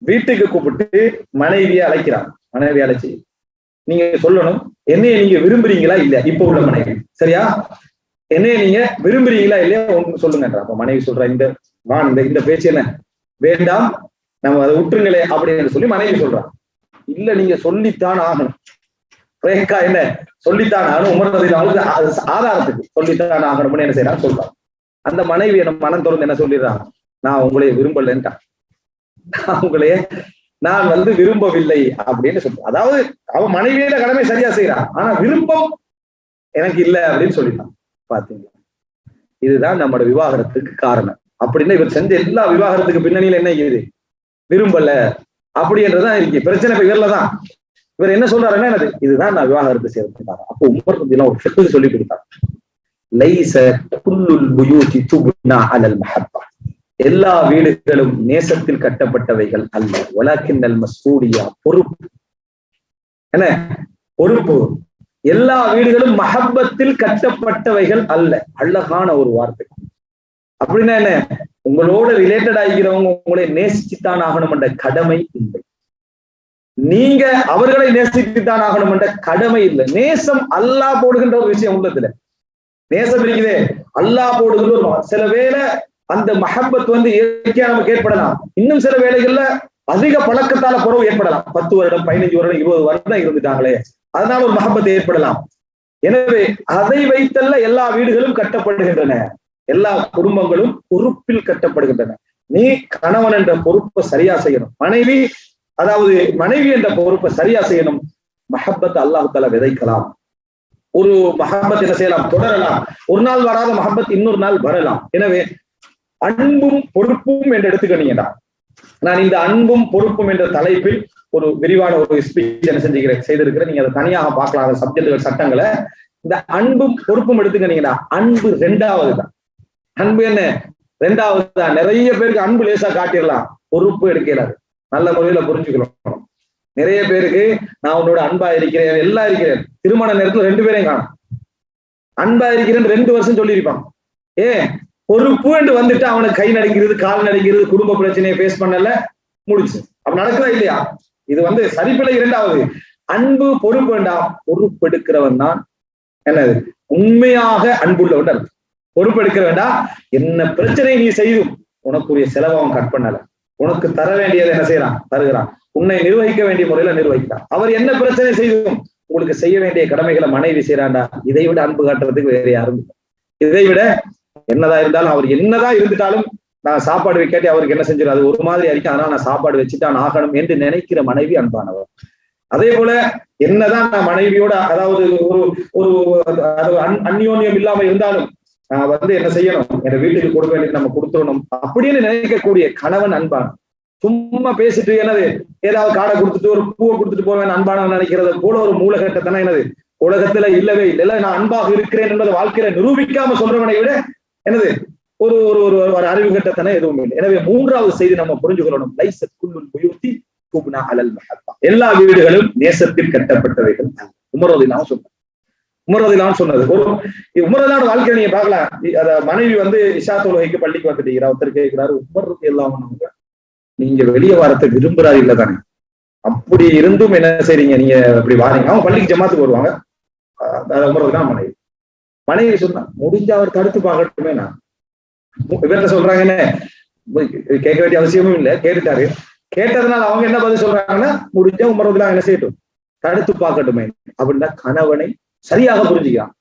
வீட்டுக்கு கூப்பிட்டு மனைவியை அழைக்கிறான். மனைவியை அழைச்சி, நீங்க சொல்லணும், என்னைய நீங்க விரும்புறீங்களா இல்லையா, இப்ப உள்ள மனைவி சரியா, என்னைய நீங்க விரும்புறீங்களா இல்லையா ஒன்று சொல்லுங்க. அப்ப மனைவி சொல்ற, இந்த பேச்சு என்ன வேண்டாம், நம்ம அதை விட்டுருங்களே அப்படின்னு சொல்லி மனைவி சொல்றான். இல்ல நீங்க சொல்லித்தான் ஆகணும். ரேகா என்ன சொல்லித்தான் ஆகணும், உமர் ரலியல்லாஹு அன்ஹு ஆதாரத்துக்கு சொல்லித்தான் ஆகணும்னு என்ன செய்யறான் சொல்றான். அந்த மனைவி என்ன மனம் தொடர்ந்து என்ன சொல்லிடுறான், நான் உங்களைய விரும்பலன்ட்டான், நான் வந்து விரும்பவில்லை அப்படின்னு சொல்றான். அதாவது அவன் மனைவியோட கடமை சரியா செய்யறான், ஆனா விருப்பம் எனக்கு இல்லை அப்படின்னு சொல்லிட்டான். பாத்தீங்களா, இதுதான் நம்மளோட விவாகரத்துக்கு காரணம். அப்படின்னா இவர் செஞ்ச எல்லா விவாகரத்துக்கு பின்னணியில என்ன இது, விரும்பல அப்படின்றதான் இருக்கு பிரச்சனை. இப்ப இவர்லதான் இவர் என்ன சொல்றாருன்னா, என்னது இதுதான் நான் விவாகரத்து செய்யறதுக்காக. அப்போ உமர் ரலியல்லாஹு ஒரு ஃபிக்ஹ் சொல்லி கொடுத்தார், லைஸ குல்லுல் புயூதி துப்னா அலல் மஹப்பா, எல்லா வீடுகளும் நேசத்தில் கட்டப்பட்டவைகள் அல்ல, வலக்கின்னல் மஸ்ஊலியா பொறுப்பு, என்ன பொறுப்பு, எல்லா வீடுகளும் மஹப்பத்தில் கட்டப்பட்டவைகள் அல்ல. அழகான ஒரு வார்த்தை. அப்படின்னா என்ன, உங்களோட ரிலேட்டட் ஆகிறவங்க உங்களை நேசிச்சுத்தான் ஆகணும் என்ற கடமை இல்லை, நீங்க அவர்களை நேசித்துத்தான் ஆகணும் என்ற கடமை இல்லை. நேசம் அல்லாஹ் போடுகின்ற ஒரு விஷயம் உள்ளதுல, நேசம் இருக்குதே அல்லாஹ் போடுகின்ற. சில வேளை அந்த மஹப்பத் வந்து இயற்கையா நமக்கு ஏற்படலாம், இன்னும் சில வேளைகள்ல அதிக பழக்கத்தால குறவு ஏற்படலாம். 10 வருடம் 15 வருடம் 20 வருடம் இருந்துட்டாங்களே, அதனால ஒரு மஹப்பத் ஏற்படலாம். எனவே அதை வைத்தல்ல எல்லா வீடுகளும் கட்டப்படுகின்றன, எல்லா குடும்பங்களும் பொறுப்பில் கட்டப்படுகின்றன. நீ கணவன் என்ற பொறுப்பை சரியா செய்யணும், மனைவி என்ற பொறுப்பை சரியா செய்யணும். மஹப்பத் அல்லாஹ் தஆலா விதைக்கலாம். ஒரு மஹப்பத் என்ன செய்யலாம், தொடரலாம். ஒரு நாள் வராத மஹப்பத் இன்னொரு நாள் வரலாம். எனவே அன்பும் பொறுப்பும் என்று எடுத்துக்கிட்டீங்கன்னா, நான் இந்த அன்பும் பொறுப்பும் என்ற தலைப்பில் ஒரு விரிவான ஒரு ஸ்பீச் என்ன செய்திருக்கிறேன். நீங்க அதை தனியாக பார்க்கலாம், சப்ஜெக்டுகள் சட்டங்களை. இந்த அன்பும் பொறுப்பும் எடுத்துக்கிட்டீங்கன்னா, அன்பு 2வது தான். அன்பு என்ன 2வது தான். நிறைய பேருக்கு அன்பு லேசா காட்டிடலாம், பொறுப்பு எடுக்கலாது. நல்ல முறையில புரிஞ்சுக்கணும். நிறைய பேருக்கு நான் உன்னோட அன்பா இருக்கிறேன், எல்லாம் இருக்கிறேன், திருமண நேரத்துல 2 பேரையும் காணும். அன்பா இருக்கிறேன்னு 2 வருஷம் சொல்லியிருப்பான். பொறுப்பு என்று வந்துட்டு அவனுக்கு கை நடுங்கிறது, கால் நடுங்கிறது, குடும்ப பிரச்சனையை பேஸ் பண்ணல, முடிச்சு. அப்ப நடக்குதா இல்லையா? இது சரிப்பில்லை. 2வது, அன்பு பொறுப்பு வேண்டாம். பொறுப்பு எடுக்கிறவன் தான் என்னது உண்மையாக அன்புள்ளவன். பொறுப்பு எடுக்க வேண்டாம். என்ன பிரச்சனை நீ செய்தும் உனக்குரிய செலவை அவன் கட் பண்ணல, உனக்கு தர வேண்டியதை என்ன செய்யறான், தருகிறான். உன்னை நிர்வகிக்க வேண்டிய முறையில நிர்வகிக்கிறான். அவர் என்ன பிரச்சனை செய்தும் உங்களுக்கு செய்ய வேண்டிய கடமைகளை மனைவி செய்யறாண்டா. இதை விட அன்பு காட்டுறதுக்கு வேற யாரும் இல்லை. இதை விட என்னதான் இருந்தாலும், அவர் என்னதான் இருந்துட்டாலும் நான் சாப்பாடு வைக்காட்டி அவருக்கு என்ன செஞ்சிடும், அது ஒரு மாதிரி அடிக்கும், அதனால நான் சாப்பாடு வச்சுட்டான் ஆகணும் என்று நினைக்கிற மனைவி அன்பானவர். அதே போல என்னதான் நான் மனைவியோட அதாவது ஒரு அந்யோன்யம் இல்லாம இருந்தாலும் என்ன செய்யணும், என் வீட்டுக்கு கொடுக்க வேண்டியது நம்ம கொடுத்துடணும் அப்படின்னு நினைக்கக்கூடிய கணவன் அன்பான. சும்மா பேசிட்டு என்னது ஏதாவது காடை கொடுத்துட்டு ஒரு பூவை கொடுத்துட்டு போவேன் அன்பானவன் நினைக்கிறது போல ஒரு மூலகட்டத்தானே என்னது உலகத்துல இல்லவே இல்லை. நான் அன்பாக இருக்கிறேன் என்பதை வாழ்க்கையில நிரூபிக்காம சொல்றவனை விட என்னது ஒரு ஒரு ஒரு அறிவு கட்டத்தானே எதுவும் இல்லை. எனவே 3வது செய்தி நம்ம புரிஞ்சுக்கொள்ளணும். எல்லா வீடுகளும் நேசத்தில் கட்டப்பட்டவைகள். உமர் ரலியல்லாஹு சொன்னது. உமரதான வாழ்க்கை நீங்க பார்க்கலாம். அத மனைவி இஷா தொழுகைக்கு பள்ளிக்கு வந்துட்டீங்க, ஒருத்தர் கேட்கிறாரு, உமர் ரலியல்லாஹு நீங்க வெளியே வாரத்துக்கு விரும்புறாரு இல்ல தானே, அப்படி இருந்தும் என்ன செய்றீங்க நீங்க அப்படி வாரீங்க? அவங்க பள்ளிக்கு ஜமாத்துக்கு வருவாங்க. உமரதான் மனைவி சொன்னா, முடிஞ்ச அவர் தடுத்து பார்க்கட்டுமே. நான் இவர்கிட்ட சொல்றாங்கன்னு கேட்க வேண்டிய அவசியமும் இல்லை, கேட்டுட்டாரு. கேட்டதுனால அவங்க என்ன பதில் சொல்றாங்கன்னா, முடிஞ்ச உமரதுலாம் என்ன செய்யட்டும், தடுத்து பார்க்கட்டுமே அப்படின்னா கணவனை சரியாக புரிஞ்சுக்கிறான்.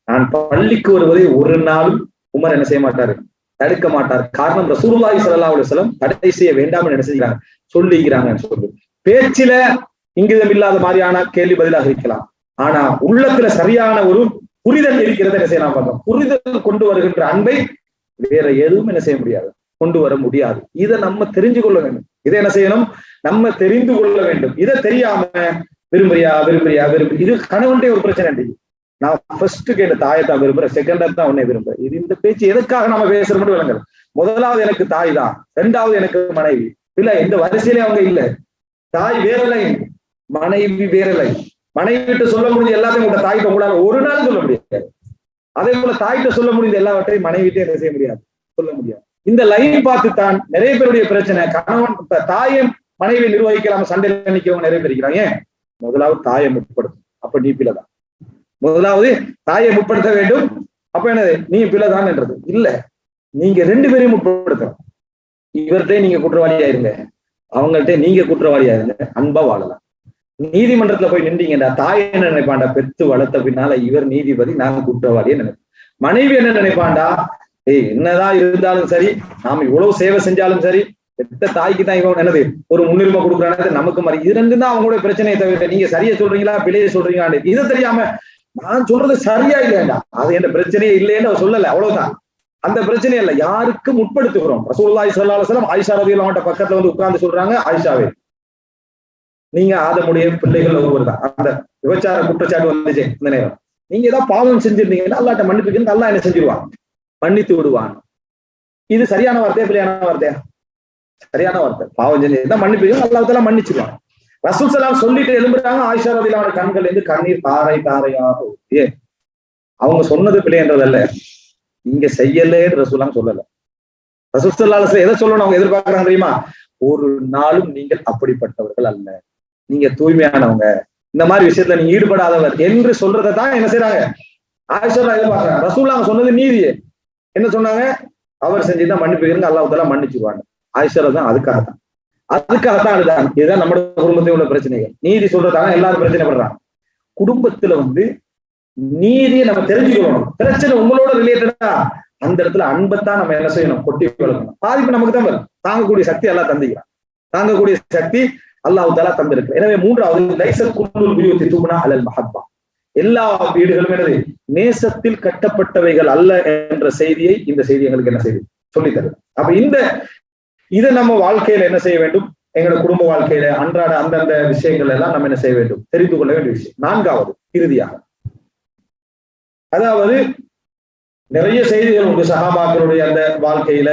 நான் பள்ளிக்கு வருவதை ஒரு நாளும் உமர் என்ன செய்ய மாட்டாரு, தடுக்க மாட்டார். காரணம் ரசூலுல்லாஹி ஸல்லல்லாஹு அலைஹி வஸல்லம் தடை செய்ய வேண்டாம்னு என்ன செய்கிறாங்க, சொல்லிக்கிறாங்கன்னு சொல்லு. பேச்சில இங்கிதம் இல்லாத மாதிரியான கேள்வி பதிலாக இருக்கலாம், ஆனா உள்ளத்துல சரியான ஒரு புரிதல் இருக்கிறத என்ன செய்யலாம் பார்த்தோம். புரிதல் கொண்டு வருகின்ற அன்பை வேற எதுவும் என்ன செய்ய முடியாது, கொண்டு வர முடியாது. இதை நம்ம தெரிஞ்சு கொள்ள வேண்டும். இதை என்ன செய்யணும், நம்ம தெரிந்து கொள்ள வேண்டும். இதை தெரியாம விரும்புறியா இது கணவன்டே ஒரு பிரச்சனை. நான் ஃபர்ஸ்ட் கேட்ட தாயை தான் விரும்புறேன், செகண்டா தான் உன்னை விரும்புறேன். இது இந்த பேச்சு எதுக்காக நம்ம பேசுற மட்டும் விளங்கல. முதலாவது எனக்கு தாய் தான், 2வது எனக்கு மனைவி. இல்ல இந்த வரிசையிலே அவங்க இல்ல. தாய் வேறலை, மனைவி வேறலை. மனைவிட்டு சொல்ல முடிஞ்ச எல்லாத்தையும் உங்க தாய்கிட்ட உங்களால ஒரு நாள் சொல்ல முடியாது. அதே போல தாய்கிட்ட சொல்ல முடிந்த எல்லாவற்றையும் மனைவிட்டே என்ன செய்ய முடியாது, சொல்ல முடியாது. இந்த லைன் பார்த்து தான் நிறைய பேருடைய பிரச்சனை. கணவன் தாயை மனைவியை நிர்வகிக்கலாம சண்டையில நிற்கிறவங்க நிறைய பேர் இருக்கிறாங்க. ஏன்? முதலாவது தாயை முற்படுத்தும், அப்ப நீ பிள்ளைதான். முதலாவது தாயை முற்படுத்த வேண்டும், அப்ப என்னது நீ பிள்ளைதான் என்றது இல்ல. நீங்க 2 பேரையும் முற்படுத்தணும். இவர்கிட்ட நீங்க குற்றவாளியா இருங்க, அவங்கள்ட்ட நீங்க குற்றவாளியா இருங்க, அன்பா வாழலாம். நீதிமன்றத்துல போய் நின்றீங்கடா, தாய் என்ன நினைப்பாண்டா, பெத்து வளர்த்த பின்னால இவர் நீதிபதி, நாங்க குற்றவாளியே நினைப்போம். மனைவி என்ன நினைப்பாண்டா, என்னதான் இருந்தாலும் சரி, நாம இவ்வளவு சேவை செஞ்சாலும் சரி, பெத்த தாய்க்கு தான் இவன் என்னது ஒரு முன்னுரிமை கொடுக்குறானது நமக்கு மாதிரி. இது 2 தான் அவங்களோட பிரச்சனையை தவிர நீங்க சரியா சொல்றீங்களா பிள்ளைய சொல்றீங்களா இதை தெரியாம நான் சொல்றது சரியா இல்லையா, அது என்ற பிரச்சனையே இல்லைன்னு அவர் சொல்லல, அவ்வளவுதான். அந்த பிரச்சனை இல்லை, யாருக்கும் உட்படுத்துகிறோம். ரசூலுல்லாஹி ஸல்லல்லாஹு அலைஹி வஸல்லம் ஆயிஷா ரலியல்லாஹு அன்ஹா பக்கத்துல உட்கார்ந்து சொல்றாங்க, ஆயிஷாவே நீங்க ஆதமுடைய பிள்ளைகள் ஒருவர் தான். அந்த விபச்சார குற்றச்சாட்டு வந்துச்சு இந்த நேரம், நீங்க ஏதாவது பாவம் செஞ்சிருந்தீங்கன்னா அல்லாஹ்ட்ட மன்னிப்புக்கு அல்லாஹ் என்ன செஞ்சிருவான், மன்னித்து விடுவான். இது சரியான வார்த்தையா பிள்ளையான வார்த்தையா? சரியான வார்த்தை. பாவம் செஞ்சு மன்னிப்புக்கு அல்லாஹ் தஆலா மன்னிச்சிருவான். ரசூல் ஸல்லல்லாஹு சொல்லிட்டு எழும்புறாங்க, ஆயிஷா ரலியல்லாஹு அன்ஹா கண்கள் இருந்து கண்ணீர் தாரையாக. அவங்க சொன்னது பிள்ளைன்றதல்ல, நீங்க செய்யலேன்னு ரசூலுல்லாஹ் சொல்லல. ரசூல் ஸல்லல்லாஹு அலைஹி எதை சொல்லணும் அவங்க எதிர்பார்க்கறாங்க தெரியுமா? ஒரு நாளும் நீங்கள் அப்படிப்பட்டவர்கள் அல்ல, நீங்க தூய்மையானவங்க, இந்த மாதிரி விஷயத்துல நீங்க ஈடுபடாதவர் என்று சொல்றதை தான் என்ன செய்யறாங்க ஆயிஷா எதிர்பார்க்கறாங்க. ரசூலுல்லாஹ் சொன்னது நீதியே. என்ன சொன்னாங்க? அவர் செஞ்சுதான் மன்னிப்புக்கு அல்லாஹ் தஆலா மன்னிச்சிருவாங்க. ஆயிஷா தான் அதுக்காகத்தான் அதுதான். இதுதான் நம்ம குடும்பத்தில் உள்ள பிரச்சனைகள். நீதி சொல்றதால எல்லாரும் பிரச்சனை பண்றாங்க. குடும்பத்துல நீதியை நம்ம தெரிஞ்சுக்கணும். பிரச்சனை உங்களோட ரிலேட்டடா அந்த இடத்துல அன்பத்தான் நம்ம என்ன செய்யணும், கொட்டி வளர்க்கணும். பாதிப்பு நமக்கு தான் வரும். தாங்கக்கூடிய சக்தி எல்லாம் தந்திக்கிறான், தாங்கக்கூடிய சக்தி அல்லாஹ் தஆலா தந்திருக்கு. எனவே 3வது லைஸத் குல்லுல் புயூத்தி துப்னா அலல் மஹப்பா, எல்லா வீடுகளும் என்னது நேசத்தில் கட்டப்பட்டவைகள் அல்ல என்ற செய்தியை இந்த செய்தி எங்களுக்கு என்ன செய்தி சொல்லி தருது. அப்ப இதை நம்ம வாழ்க்கையில என்ன செய்ய வேண்டும், எங்களோட குடும்ப வாழ்க்கையில அன்றாட அந்தந்த விஷயங்கள் எல்லாம் நம்ம என்ன செய்ய வேண்டும், தெரிந்து கொள்ள வேண்டிய விஷயம். 4வது இறுதியாக, அதாவது நிறைய செய்திகள் உண்டு சஹாபாக்களுடைய அந்த வாழ்க்கையில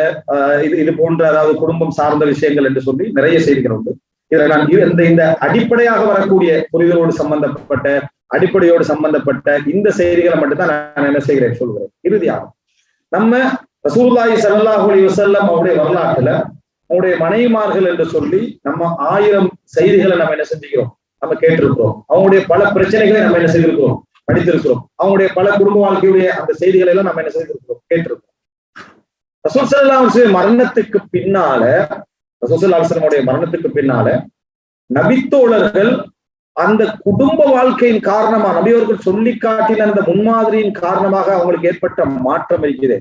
இது போன்ற, அதாவது குடும்பம் சார்ந்த விஷயங்கள் என்று சொல்லி நிறைய செய்திகள் உண்டு. இதுல நான் இந்த அடிப்படையாக வரக்கூடிய புரிதலோடு சம்பந்தப்பட்ட அடிப்படையோடு சம்பந்தப்பட்ட இந்த செய்திகளை மட்டும்தான் நான் என்ன செய்கிறேன் சொல்கிறேன். இறுதியாக நம்ம ரசூலுல்லாஹி ஸல்லல்லாஹு அலைஹி வஸல்லம் அவருடைய வரலாற்றுல அவருடைய மனைவிமார்கள் என்று சொல்லி நம்ம 1000 செய்திகளை நம்ம என்ன செஞ்சுக்கிறோம், நம்ம கேட்டிருக்கிறோம். அவங்களுடைய பல பிரச்சனைகளை நம்ம என்ன செய்திருக்கிறோம், படித்திருக்கிறோம். அவங்களுடைய பல குடும்ப வாழ்க்கையுடைய அந்த செய்திகளை எல்லாம் நம்ம என்ன செய்திருக்கிறோம், கேட்டிருக்கிறோம். ரசூல் ஸல்லல்லாஹு அலைஹி வஸல்லம் மரணத்துக்கு பின்னால ரசூல் ஸல்லல்லாஹு அலைஹி வஸல்லம் மரணத்துக்கு பின்னால நபித்தோழர்கள் அந்த குடும்ப வாழ்க்கையின் காரணமா நபியவர்கள் சொல்லி காட்டின அந்த முன்மாதிரியின் காரணமாக அவங்களுக்கு ஏற்பட்ட மாற்றம் இருக்குது.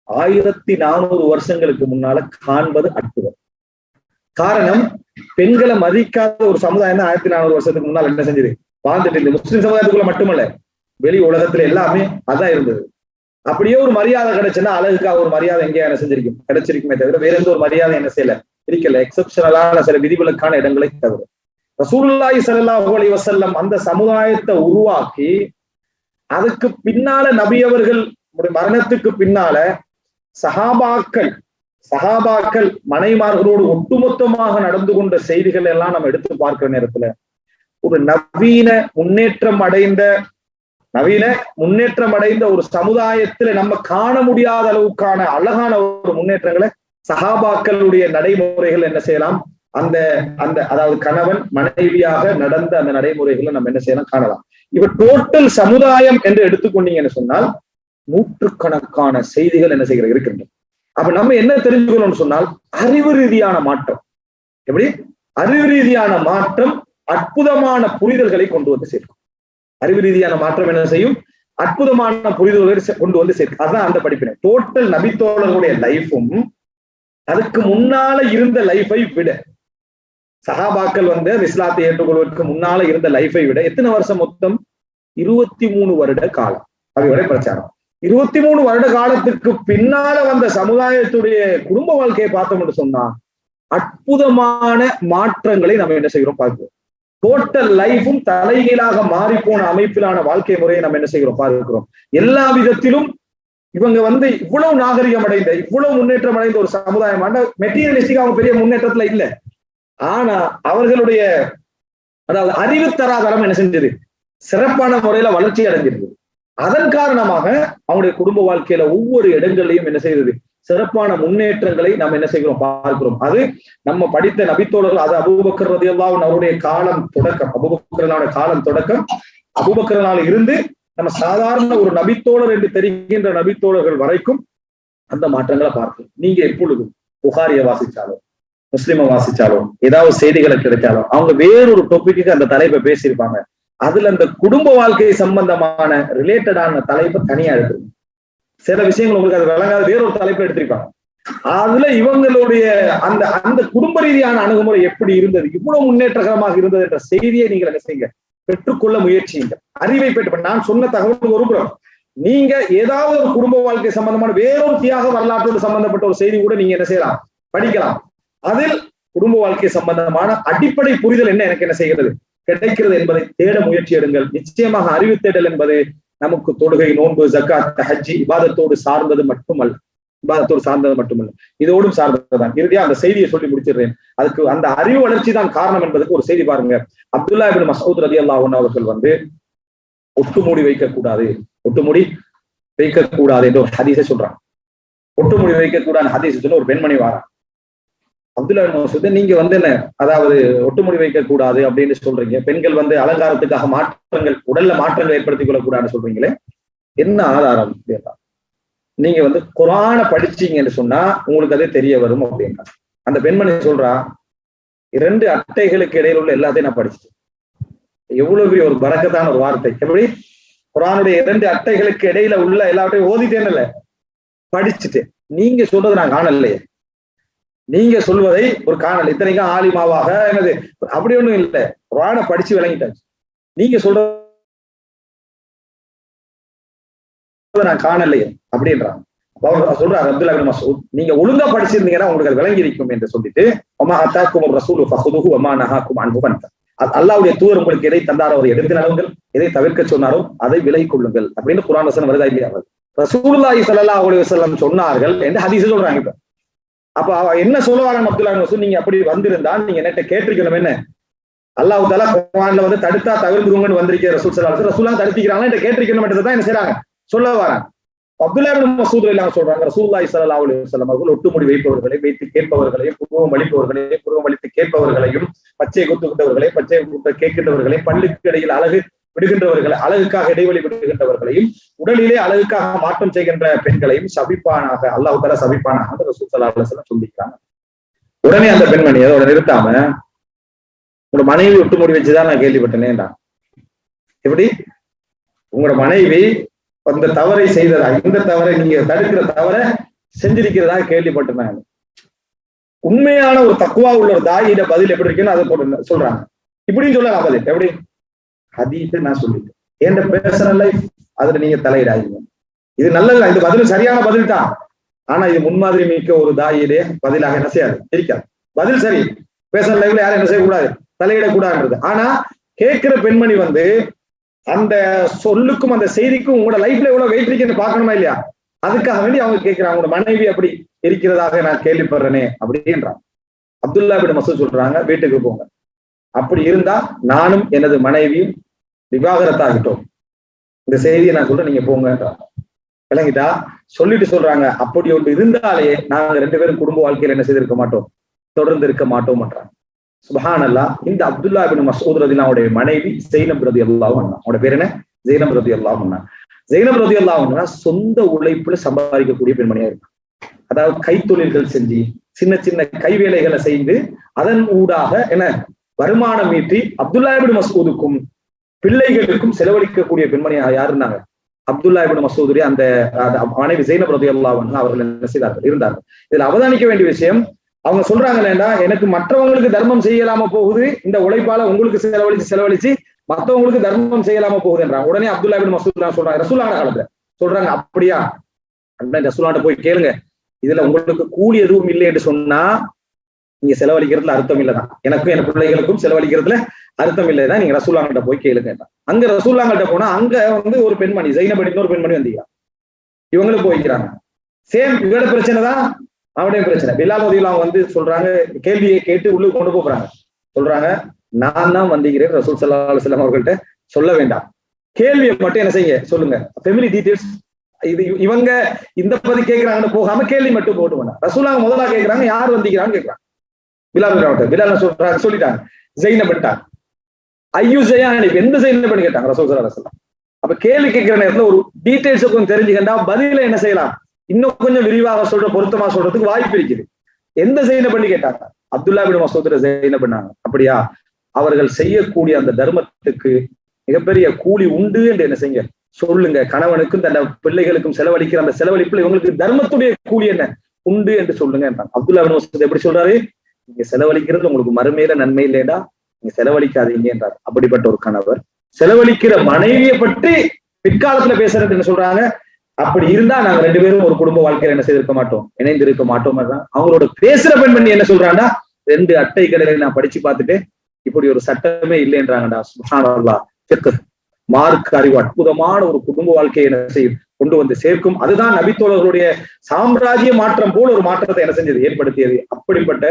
1400 வருஷங்களுக்கு முன்னால காண்பது அற்புதம். காரணம், பெண்களை மதிக்காத ஒரு சமுதாயம் தான் 1400 வருஷத்துக்கு முன்னால் என்ன செஞ்சது, வாழ்ந்துட்டு இந்த முஸ்லிம் சமுதாயத்துக்குள்ள மட்டுமல்ல, வெளி உலகத்துல எல்லாமே அதான் இருந்தது. அப்படியே ஒரு மரியாதை கிடைச்சுன்னா அழகுக்காக ஒரு மரியாதை எங்கேயா என்ன செஞ்சிருக்கும், கிடைச்சிருக்குமே தவிர வேற எந்த ஒரு மரியாதை என்ன செய்யல, இருக்கல. எக்ஸப்ஷனலான சில விதிவிலக்கான இடங்களை தவிர ரசூலுல்லாஹி ஸல்லல்லாஹு அலைஹி வஸல்லம் அந்த சமுதாயத்தை உருவாக்கி அதுக்கு பின்னால நபி அவர்கள் மரணத்துக்கு பின்னால சஹாபாக்கள் மனைமார்களோடு ஒட்டுமொத்தமாக நடந்து கொண்ட செய்திகள் எல்லாம் நம்ம எடுத்து பார்க்கிற நேரத்துல ஒரு நவீன முன்னேற்றம் அடைந்த ஒரு சமுதாயத்துல நம்ம காண முடியாத அளவுக்கான அழகான ஒரு முன்னேற்றங்களை சஹாபாக்களுடைய நடைமுறைகள் என்ன செய்யலாம், அந்த அந்த அதாவது கணவன் மனைவியாக நடந்த அந்த நடைமுறைகளை நம்ம என்ன செய்யலாம், காணலாம். இப்ப டோட்டல் சமுதாயம் என்று எடுத்துக்கொண்டீங்கன்னு சொன்னால் நூற்றுக்கணக்கான செய்திகள் என்ன செய்கிற இருக்கின்றன. அப்ப நம்ம என்ன தெரிஞ்சுக்கணும்னு சொன்னால் அறிவு ரீதியான மாற்றம், எப்படி அறிவு ரீதியான மாற்றம் அற்புதமான புரிதல்களை கொண்டு வந்து சேர்க்கும். அறிவு ரீதியான மாற்றம் என்ன செய்யும், அற்புதமான புரிதல்களை கொண்டு வந்து சேர்க்கும். அதுதான் அந்த படிப்பினை. டோட்டல் நபித்தோழர்களுடைய லைஃபும் அதுக்கு முன்னால இருந்த லைஃபை விட, சஹாபாக்கள் வந்து இஸ்லாத்தை ஏற்றுக்கொள்வதற்கு முன்னால இருந்த லைஃபை விட எத்தனை வருஷம் மொத்தம், 23 வருட காலம் அவையோட பிரச்சாரம். 23 வருட காலத்துக்கு பின்னால வந்த சமுதாயத்துடைய குடும்ப வாழ்க்கையை பார்த்தோம்னு சொன்னா அற்புதமான மாற்றங்களை நம்ம என்ன செய்கிறோம் பார்க்கிறோம். டோட்டல் லைஃபும் தலைகீழாக மாறிப்போன அமைப்பிலான வாழ்க்கை முறையை நம்ம என்ன செய்கிறோம் பார்க்கிறோம். எல்லா விதத்திலும் இவங்க வந்து இவ்வளவு நாகரிகம் அடைந்த, இவ்வளவு முன்னேற்றம் அடைந்த ஒரு சமுதாயம். மெட்டீரியலிஸ்டிக் அவங்க பெரிய முன்னேற்றத்துல இல்லை, ஆனா அவர்களுடைய அதாவது அறிவு தராதரம் என்ன செஞ்சது, சிறப்பான முறையில வளர்ச்சி அடைஞ்சிருந்தது. அதன் காரணமாக அவங்களுடைய குடும்ப வாழ்க்கையில ஒவ்வொரு இடங்களையும் என்ன செய்தது, சிறப்பான முன்னேற்றங்களை நாம் என்ன செய்கிறோம் பார்க்கிறோம். அது நம்ம படித்த நபித்தோழர்கள், அது அபூபக்கர் ரலியல்லாஹு அன்ஹு அவருடைய காலம் தொடக்கம், அபூபக்கரோட காலம் தொடக்கம், அபூபக்கரால இருந்து நம்ம சாதாரண ஒரு நபித்தோழர் என்று தெரிகின்ற நபித்தோழர்கள் வரைக்கும் அந்த மாற்றங்களை பார்க்கணும். நீங்க எப்பொழுதும் புகாரியை வாசிச்சாலும் முஸ்லிமை வாசிச்சாலும் ஏதாவது செய்திகளை கிடைச்சாலும் அவங்க வேறொரு டாபிக்கு அந்த தலைப்பை பேசியிருப்பாங்க. அதுல அந்த குடும்ப வாழ்க்கை சம்பந்தமான ரிலேட்டடான தலைப்பை தனியா எடுத்துருங்க. சில விஷயங்கள் உங்களுக்கு அது விளங்காத வேறொரு தலைப்பை எடுத்திருப்பாங்க. அதுல இவங்களுடைய அந்த அந்த குடும்ப ரீதியான அணுகுமுறை எப்படி இருந்தது, இவ்வளவு முன்னேற்றகரமாக இருந்தது என்ற செய்தியை நீங்கள் என்ன செய்யுங்க, பெற்றுக்கொள்ள முயற்சியுங்க. அறிவை பெற்று, நான் சொன்ன தகவல் ஒரு புறம், நீங்க ஏதாவது ஒரு குடும்ப வாழ்க்கை சம்பந்தமான வேறொரு தியாக வரலாற்றோடு சம்பந்தப்பட்ட ஒரு செய்தி கூட நீங்க என்ன செய்யலாம், படிக்கலாம். அதில் குடும்ப வாழ்க்கை சம்பந்தமான அடிப்படை புரிதல் என்ன எனக்கு என்ன செய்கிறது கிடைக்கிறது என்பதை தேட முயற்சி எடுங்கள். நிச்சயமாக அறிவு தேடல் என்பது நமக்கு தொழுகை, நோன்பு, ஜக்காத், ஹஜ்ஜி இபாதத்தோடு சார்ந்தது மட்டுமல்ல, இதோடும் சார்ந்ததுதான். இறுதியா அந்த செய்தியை சொல்லி முடிச்சிடுறேன். அதுக்கு அந்த அறிவு வளர்ச்சி தான் காரணம் என்பதுக்கு ஒரு செய்தி பாருங்க. அப்துல்லா இப்னு மஸ்ஊத் ரலியல்லாஹு அன்ஹு அவர்கள் வந்து ஒட்டுமூடி வைக்கக்கூடாது என்ற ஒரு ஹதீஸை சொல்றாங்க. ஒட்டுமூடி வைக்கக்கூடாது ஹதீஸ் சொன்ன ஒரு பெண்மணி வாரா, அப்துல்லா இப்னு மஸ்ஊத், நீங்க வந்து என்ன, அதாவது ஒட்டுமூடி வைக்க கூடாது அப்படின்னு சொல்றீங்க, பெண்கள் வந்து அலங்காரத்துக்காக மாற்றங்கள், உடல்ல மாற்றங்கள் ஏற்படுத்திக் கொள்ளக்கூடாதுன்னு சொல்றீங்களே, என்ன ஆதாரம் அப்படின்னா, நீங்க வந்து குர்ஆனை படிச்சீங்கன்னு சொன்னா உங்களுக்கு அதே தெரிய வரும் அப்படின்னா. அந்த பெண்மணி சொல்றா, 2 அட்டைகளுக்கு இடையில உள்ள எல்லாத்தையும் நான் படிச்சுட்டேன். எவ்வளவு பெரிய ஒரு பரக்கத்தான ஒரு வார்த்தை. எப்படி குர்ஆனுடைய 2 அட்டைகளுக்கு இடையில உள்ள எல்லாத்தையும் ஓதிட்டேன்னு படிச்சுட்டேன். நீங்க சொல்றது நான் காணலையே, நீங்க சொல்வதை ஒரு காணல், இத்தனைக்கும் ஆலிமாவாக என்னது அப்படி ஒண்ணும் இல்லை, குர்ஆனை படிச்சு விளங்கிட்டாச்சு. நீங்க சொல்ற நான் காணலையே அப்படின்றாங்க. சொல்றாரு அப்துல்லா இப்னு மஸ்ஊத், நீங்க ஒழுங்கா படிச்சிருந்தீங்கன்னா உங்களுக்கு அது விளங்கி இருக்கும் என்று சொல்லிட்டு, வமா அத்தாக்கும் ரசூலு ஃபஹுதுஹு வமா நஹாக்கும் அன்ஹு ஃபன்தஹு, அல்லாஹ்வுடைய தூதர் உங்களுக்கு எதை தந்தாரோ அதை எடுத்து நடவுங்கள், எதை தவிர்க்க சொன்னாரோ அதை விலகிக் கொள்ளுங்கள் அப்படின்னு குர்ஆன் வசனம் வருதா இல்லையா? ரசூலுல்லாஹி ஸல்லல்லாஹு அலைஹி வஸல்லம் சொன்னார்கள் என்று ஹதீஸ் சொல்றாங்க. இப்ப அப்ப என்ன சொல்லுவாங்க அப்துல்லா இப்னு மஸ்ஊத், நீங்க அப்படி வந்திருந்தா நீங்க என்கிட்ட கேட்டிருக்கணும். என்ன அல்லாஹ் தஆலா குர்ஆன்ல வந்து தடுத்தா தவிர்த்துருங்கன்னு வந்திருக்கிற ரசூல் ஸல்லல்லாஹு அலைஹி வஸல்லம், ரசூலா தடுத்திக்கிறாங்க, என்கிட்ட கேட்டிருக்கணும் என்ன செய்றாங்க சொல்ல வராங்க. அப்துல்லா இப்னு மஸ்ஊத் ரலியல்லாஹு சொல்றாங்க, ரசூலுல்லாஹி ஸல்லல்லாஹு அலைஹி வஸல்லம் அவர்கள் ஒட்டுமுடி வைப்பவர்களை, வைத்து கேட்பவர்களையும், புருவம் அளிப்பவர்களையும், புருவம் அளித்து கேட்பவர்களையும், பச்சை குத்துகின்றவர்களை, பச்சை குத்த கேட்கின்றவர்களையும், பல்லுக்கு இடையில் அழகு விடுகின்றவர்களை, அழகுக்காக இடைவெளி விடுகின்றவர்களையும், உடலிலே அழகுக்காக மாற்றம் செய்கின்ற பெண்களையும் சபிப்பானாக, அல்லாஹ் தஆலா சபிப்பானாக ரசூல் ஸல்லல்லாஹு அலைஹி வஸல்லம் சொல்லிக்கிறாங்க. உடனே அந்த பெண்மணி அதோட நிறுத்தாம, உங்களோட மனைவி ஒட்டுமுடி வச்சுதான் நான் கேள்விப்பட்டேனேடா. எப்படி உங்களோட மனைவி அந்த தவறை செய்ததா, இந்த தவறை நீங்க தடுக்கிற தவறை செஞ்சிருக்கிறதா கேள்விப்பட்டிருந்தாங்க. உண்மையான ஒரு தக்குவா உள்ள ஒரு தாயிட பதில் எப்படி இருக்குன்னு அதை போட்டு சொல்றாங்க. இப்படின்னு சொல்லலாம் பதில். எப்படி ஹதீஸ் நான் சொல்லிட்டேன், என்கிட்ட பேசுற லைஃப் அதுல நீங்க தலையிடாதீங்க. இது நல்லது, இந்த பதில் சரியான பதில் தான். ஆனா இது முன்மாதிரி மிக்க ஒரு தாயிலே பதிலாக என்ன செய்யாது, இருக்காது. பதில் சரி, பேசுற லைஃப்ல யாரும் என்ன செய்யக்கூடாது, தலையிடக்கூடாதுன்றது. ஆனா கேட்கிற பெண்மணி வந்து அந்த சொல்லுக்கும் அந்த செய்திக்கும் உங்களோட லைஃப்ல எவ்வளவு வெயிட் இருக்குன்னு பாக்கணுமா இல்லையா? அதுக்காக வேண்டி அவங்க கேட்கிறாங்க, உங்களோட மனைவி அப்படி இருக்கிறதாக நான் கேள்விப்படுறேனே அப்படின்றாங்க. அப்துல்லா இப்னு மஸ்ஊத் சொல்றாங்க, வீட்டுக்கு போங்க, அப்படி இருந்தா நானும் எனது மனைவியும் விவாகரத்தாகிட்டோம், இந்த செய்தியை நான் சொல்றேன், நீங்க போங்கன்றாங்க. விளங்கிட்டா? சொல்லிட்டு சொல்றாங்க, அப்படி ஒன்று இருந்தாலே நாங்க 2 பேரும் குடும்ப வாழ்க்கையில என்ன செய்திருக்க மாட்டோம், தொடர்ந்து இருக்க மாட்டோம்ன்றாங்க. சுப்ஹானல்லாஹ். இந்த அப்துல்லா இப்னு மஸ்ஊத் ரலியல்லாஹு மனைவி ஸைனப் ரலியல்லாஹு அன்ஹா. அவரோட பேர் என்ன? ஸைனப் ரலியல்லாஹு அன்ஹா. ஸைனப் ரலியல்லாஹு அன்ஹா சொந்த உழைப்புல சம்பாதிக்கக்கூடிய பெண்மணியா இருக்கு. அதாவது கைத்தொழில்கள் செஞ்சு, சின்ன சின்ன கைவேலைகளை செய்து, அதன் ஊடாக என்ன வருமானம் ஈட்டி அப்துல்லா இப்னு மஸ்ஊதுக்கும் பிள்ளைகளுக்கும் செலவழிக்கக்கூடிய பெண்மணியாக யார் இருந்தாங்க? அப்துல்லா இப்னு மஸ்ஊதுடைய அந்த மனைவி ஸைனப் ரலியல்லாஹு அன்ஹா அவர்கள் என்ன செய்தார்கள், இருந்தார்கள். இதுல அவதானிக்க வேண்டிய விஷயம், அவங்க சொல்றாங்களேண்டா, எனக்கு மற்றவங்களுக்கு தர்மம் செய்யலாம போகுது, இந்த உழைப்பால உங்களுக்கு செலவழிச்சு மற்றவங்களுக்கு தர்மம் செய்யலாம போகுதுன்றாங்க. உடனே அப்துல்லா இப்னு மஸ்ஊத் சொல்றாங்க, ரசூலுல்லாஹ் காலத்துல சொல்றாங்க, அப்படியா ரசூலுல்லாஹ் போய் கேளுங்க, இதுல உங்களுக்கு கூலி எதுவும் இல்லை என்று சொன்னா நீங்க செலவழிக்கிறதுல அர்த்தம் இல்லதான், எனக்கும் என் பிள்ளைகளுக்கும் செலவழிக்கிறதுல அர்த்தம் இல்லைதான், நீங்க ரசூலுல்லாஹ் போய் கேளுங்க. அங்க ரசூலுல்லாஹ் போனா அங்க வந்து ஒரு பெண்மணி ஸைனப் ஒரு பெண்மணி வந்தீங்க, இவங்களும் போய்க்கிறாங்க. சேம் இவட பிரச்சனை தான், அவனுடைய பிரச்சனை. பிலால் ரலியல்லாஹு வந்து சொல்றாங்க, கேள்வியை கேட்டு உள்ளுக்கு கொண்டு போறாங்க, சொல்றாங்க, நான் தான் வந்திருக்கிறேன் ரசூல் ஸல்லல்லாஹு அலைஹி வஸல்லம் அவர்கள்ட்ட சொல்ல வேண்டாம், கேள்வியை மட்டும் என்ன செய்ய சொல்லுங்க, ஃபேமிலி டீடைல்ஸ் இது இவங்க இந்த பத்தி கேட்கிறாங்கன்னு போகாம கேள்வி மட்டும் போட்டு பண்ண. ரசூலுல்லாஹ் முதலா கேட்கிறாங்க, யார் வந்திருக்கிறான்னு கேட்கிறாங்க. பிலால் சொல்றாங்க, சொல்லிட்டாங்க ஸைனப் பண்ணிட்டாங்க. ஐயு ஸையானி, எந்த ஸைனப் பண்ணி கேட்டாங்க ரசூல் ஸல்லல்லாஹு அலைஹி வஸல்லம். அப்ப கேள்வி கேட்கிற நேரத்துல ஒரு டீடைல்ஸ் கொஞ்சம் தெரிஞ்சுக்கிட்டா பதில என்ன செய்யலாம், இன்னும் கொஞ்சம் விரிவாக சொல்ற, பொருத்தமா சொல்றதுக்கு வாய்ப்பு இருக்குது. எந்த ஸைனப் பண்ணி கேட்டாங்க? அப்துல்லா இப்னு மஸ்ஊத் ஸைனப் பண்ணாங்க. அப்படியா, அவர்கள் செய்யக்கூடிய அந்த தர்மத்துக்கு மிகப்பெரிய கூலி உண்டு என்று என்ன செய்யுங்க சொல்லுங்க. கணவனுக்கும் தன் பிள்ளைகளுக்கும் செலவழிக்கிற அந்த செலவழிப்புல இவங்களுக்கு தர்மத்துடைய கூலி என்ன உண்டு என்று சொல்லுங்க என்றாங்க. அப்துல்லா இப்னு மஸ்ஊத் எப்படி சொல்றாரு, நீங்க செலவழிக்கிறது உங்களுக்கு மறுமையில நன்மை இல்லைடா, நீங்க செலவழிக்காதீங்க என்றார். அப்படிப்பட்ட ஒரு கணவர் செலவழிக்கிற மனைவியை பற்றி பிற்காலத்துல பேசுறது என்ன சொல்றாங்க, அப்படி இருந்தா நாங்க 2 பேரும் ஒரு குடும்ப வாழ்க்கையில என்ன செய்திருக்க மாட்டோம், இணைந்து இருக்க மாட்டோம். அவங்களோட பேசுற பெண்மணி என்ன சொல்றாங்கன்னா, 2 அட்டைகளை நான் படிச்சு பார்த்துட்டு இப்படி ஒரு சட்டமே இல்லைன்றாங்கடா. சுப்ஹானல்லாஹ். மார்க் அறிவு அற்புதமான ஒரு குடும்ப வாழ்க்கையை என்ன செய்யும் கொண்டு வந்து சேர்க்கும். அதுதான் நபித்தோழர்களுடைய சாம்ராஜ்ய மாற்றம் போல ஒரு மாற்றத்தை என்ன செஞ்சது, ஏற்படுத்தியது. அப்படிப்பட்ட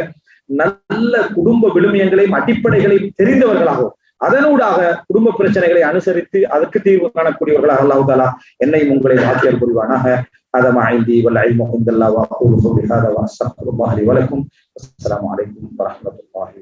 நல்ல குடும்ப விழுமியங்களையும் அடிப்படைகளையும் தெரிந்தவர்களாகவும் அதனூடாக குடும்ப பிரச்சனைகளை அனுசரித்து அதற்கு தீர்வு காணக்கூடியவர்களாக அல்லாஹ் தஆலா என்னையும் உங்களை ஆக்கியல் புரிவானாக. அதமா ஐந்தி வல் இல்மு இன்தல்லாஹ் வ அகூலு கௌலி ஹாதா வ அஸ்தக்ஃபிருல்லாஹ் லி வ லக்கும். அஸ்ஸலாமு அலைக்கும் வ ரஹ்மத்துல்லாஹி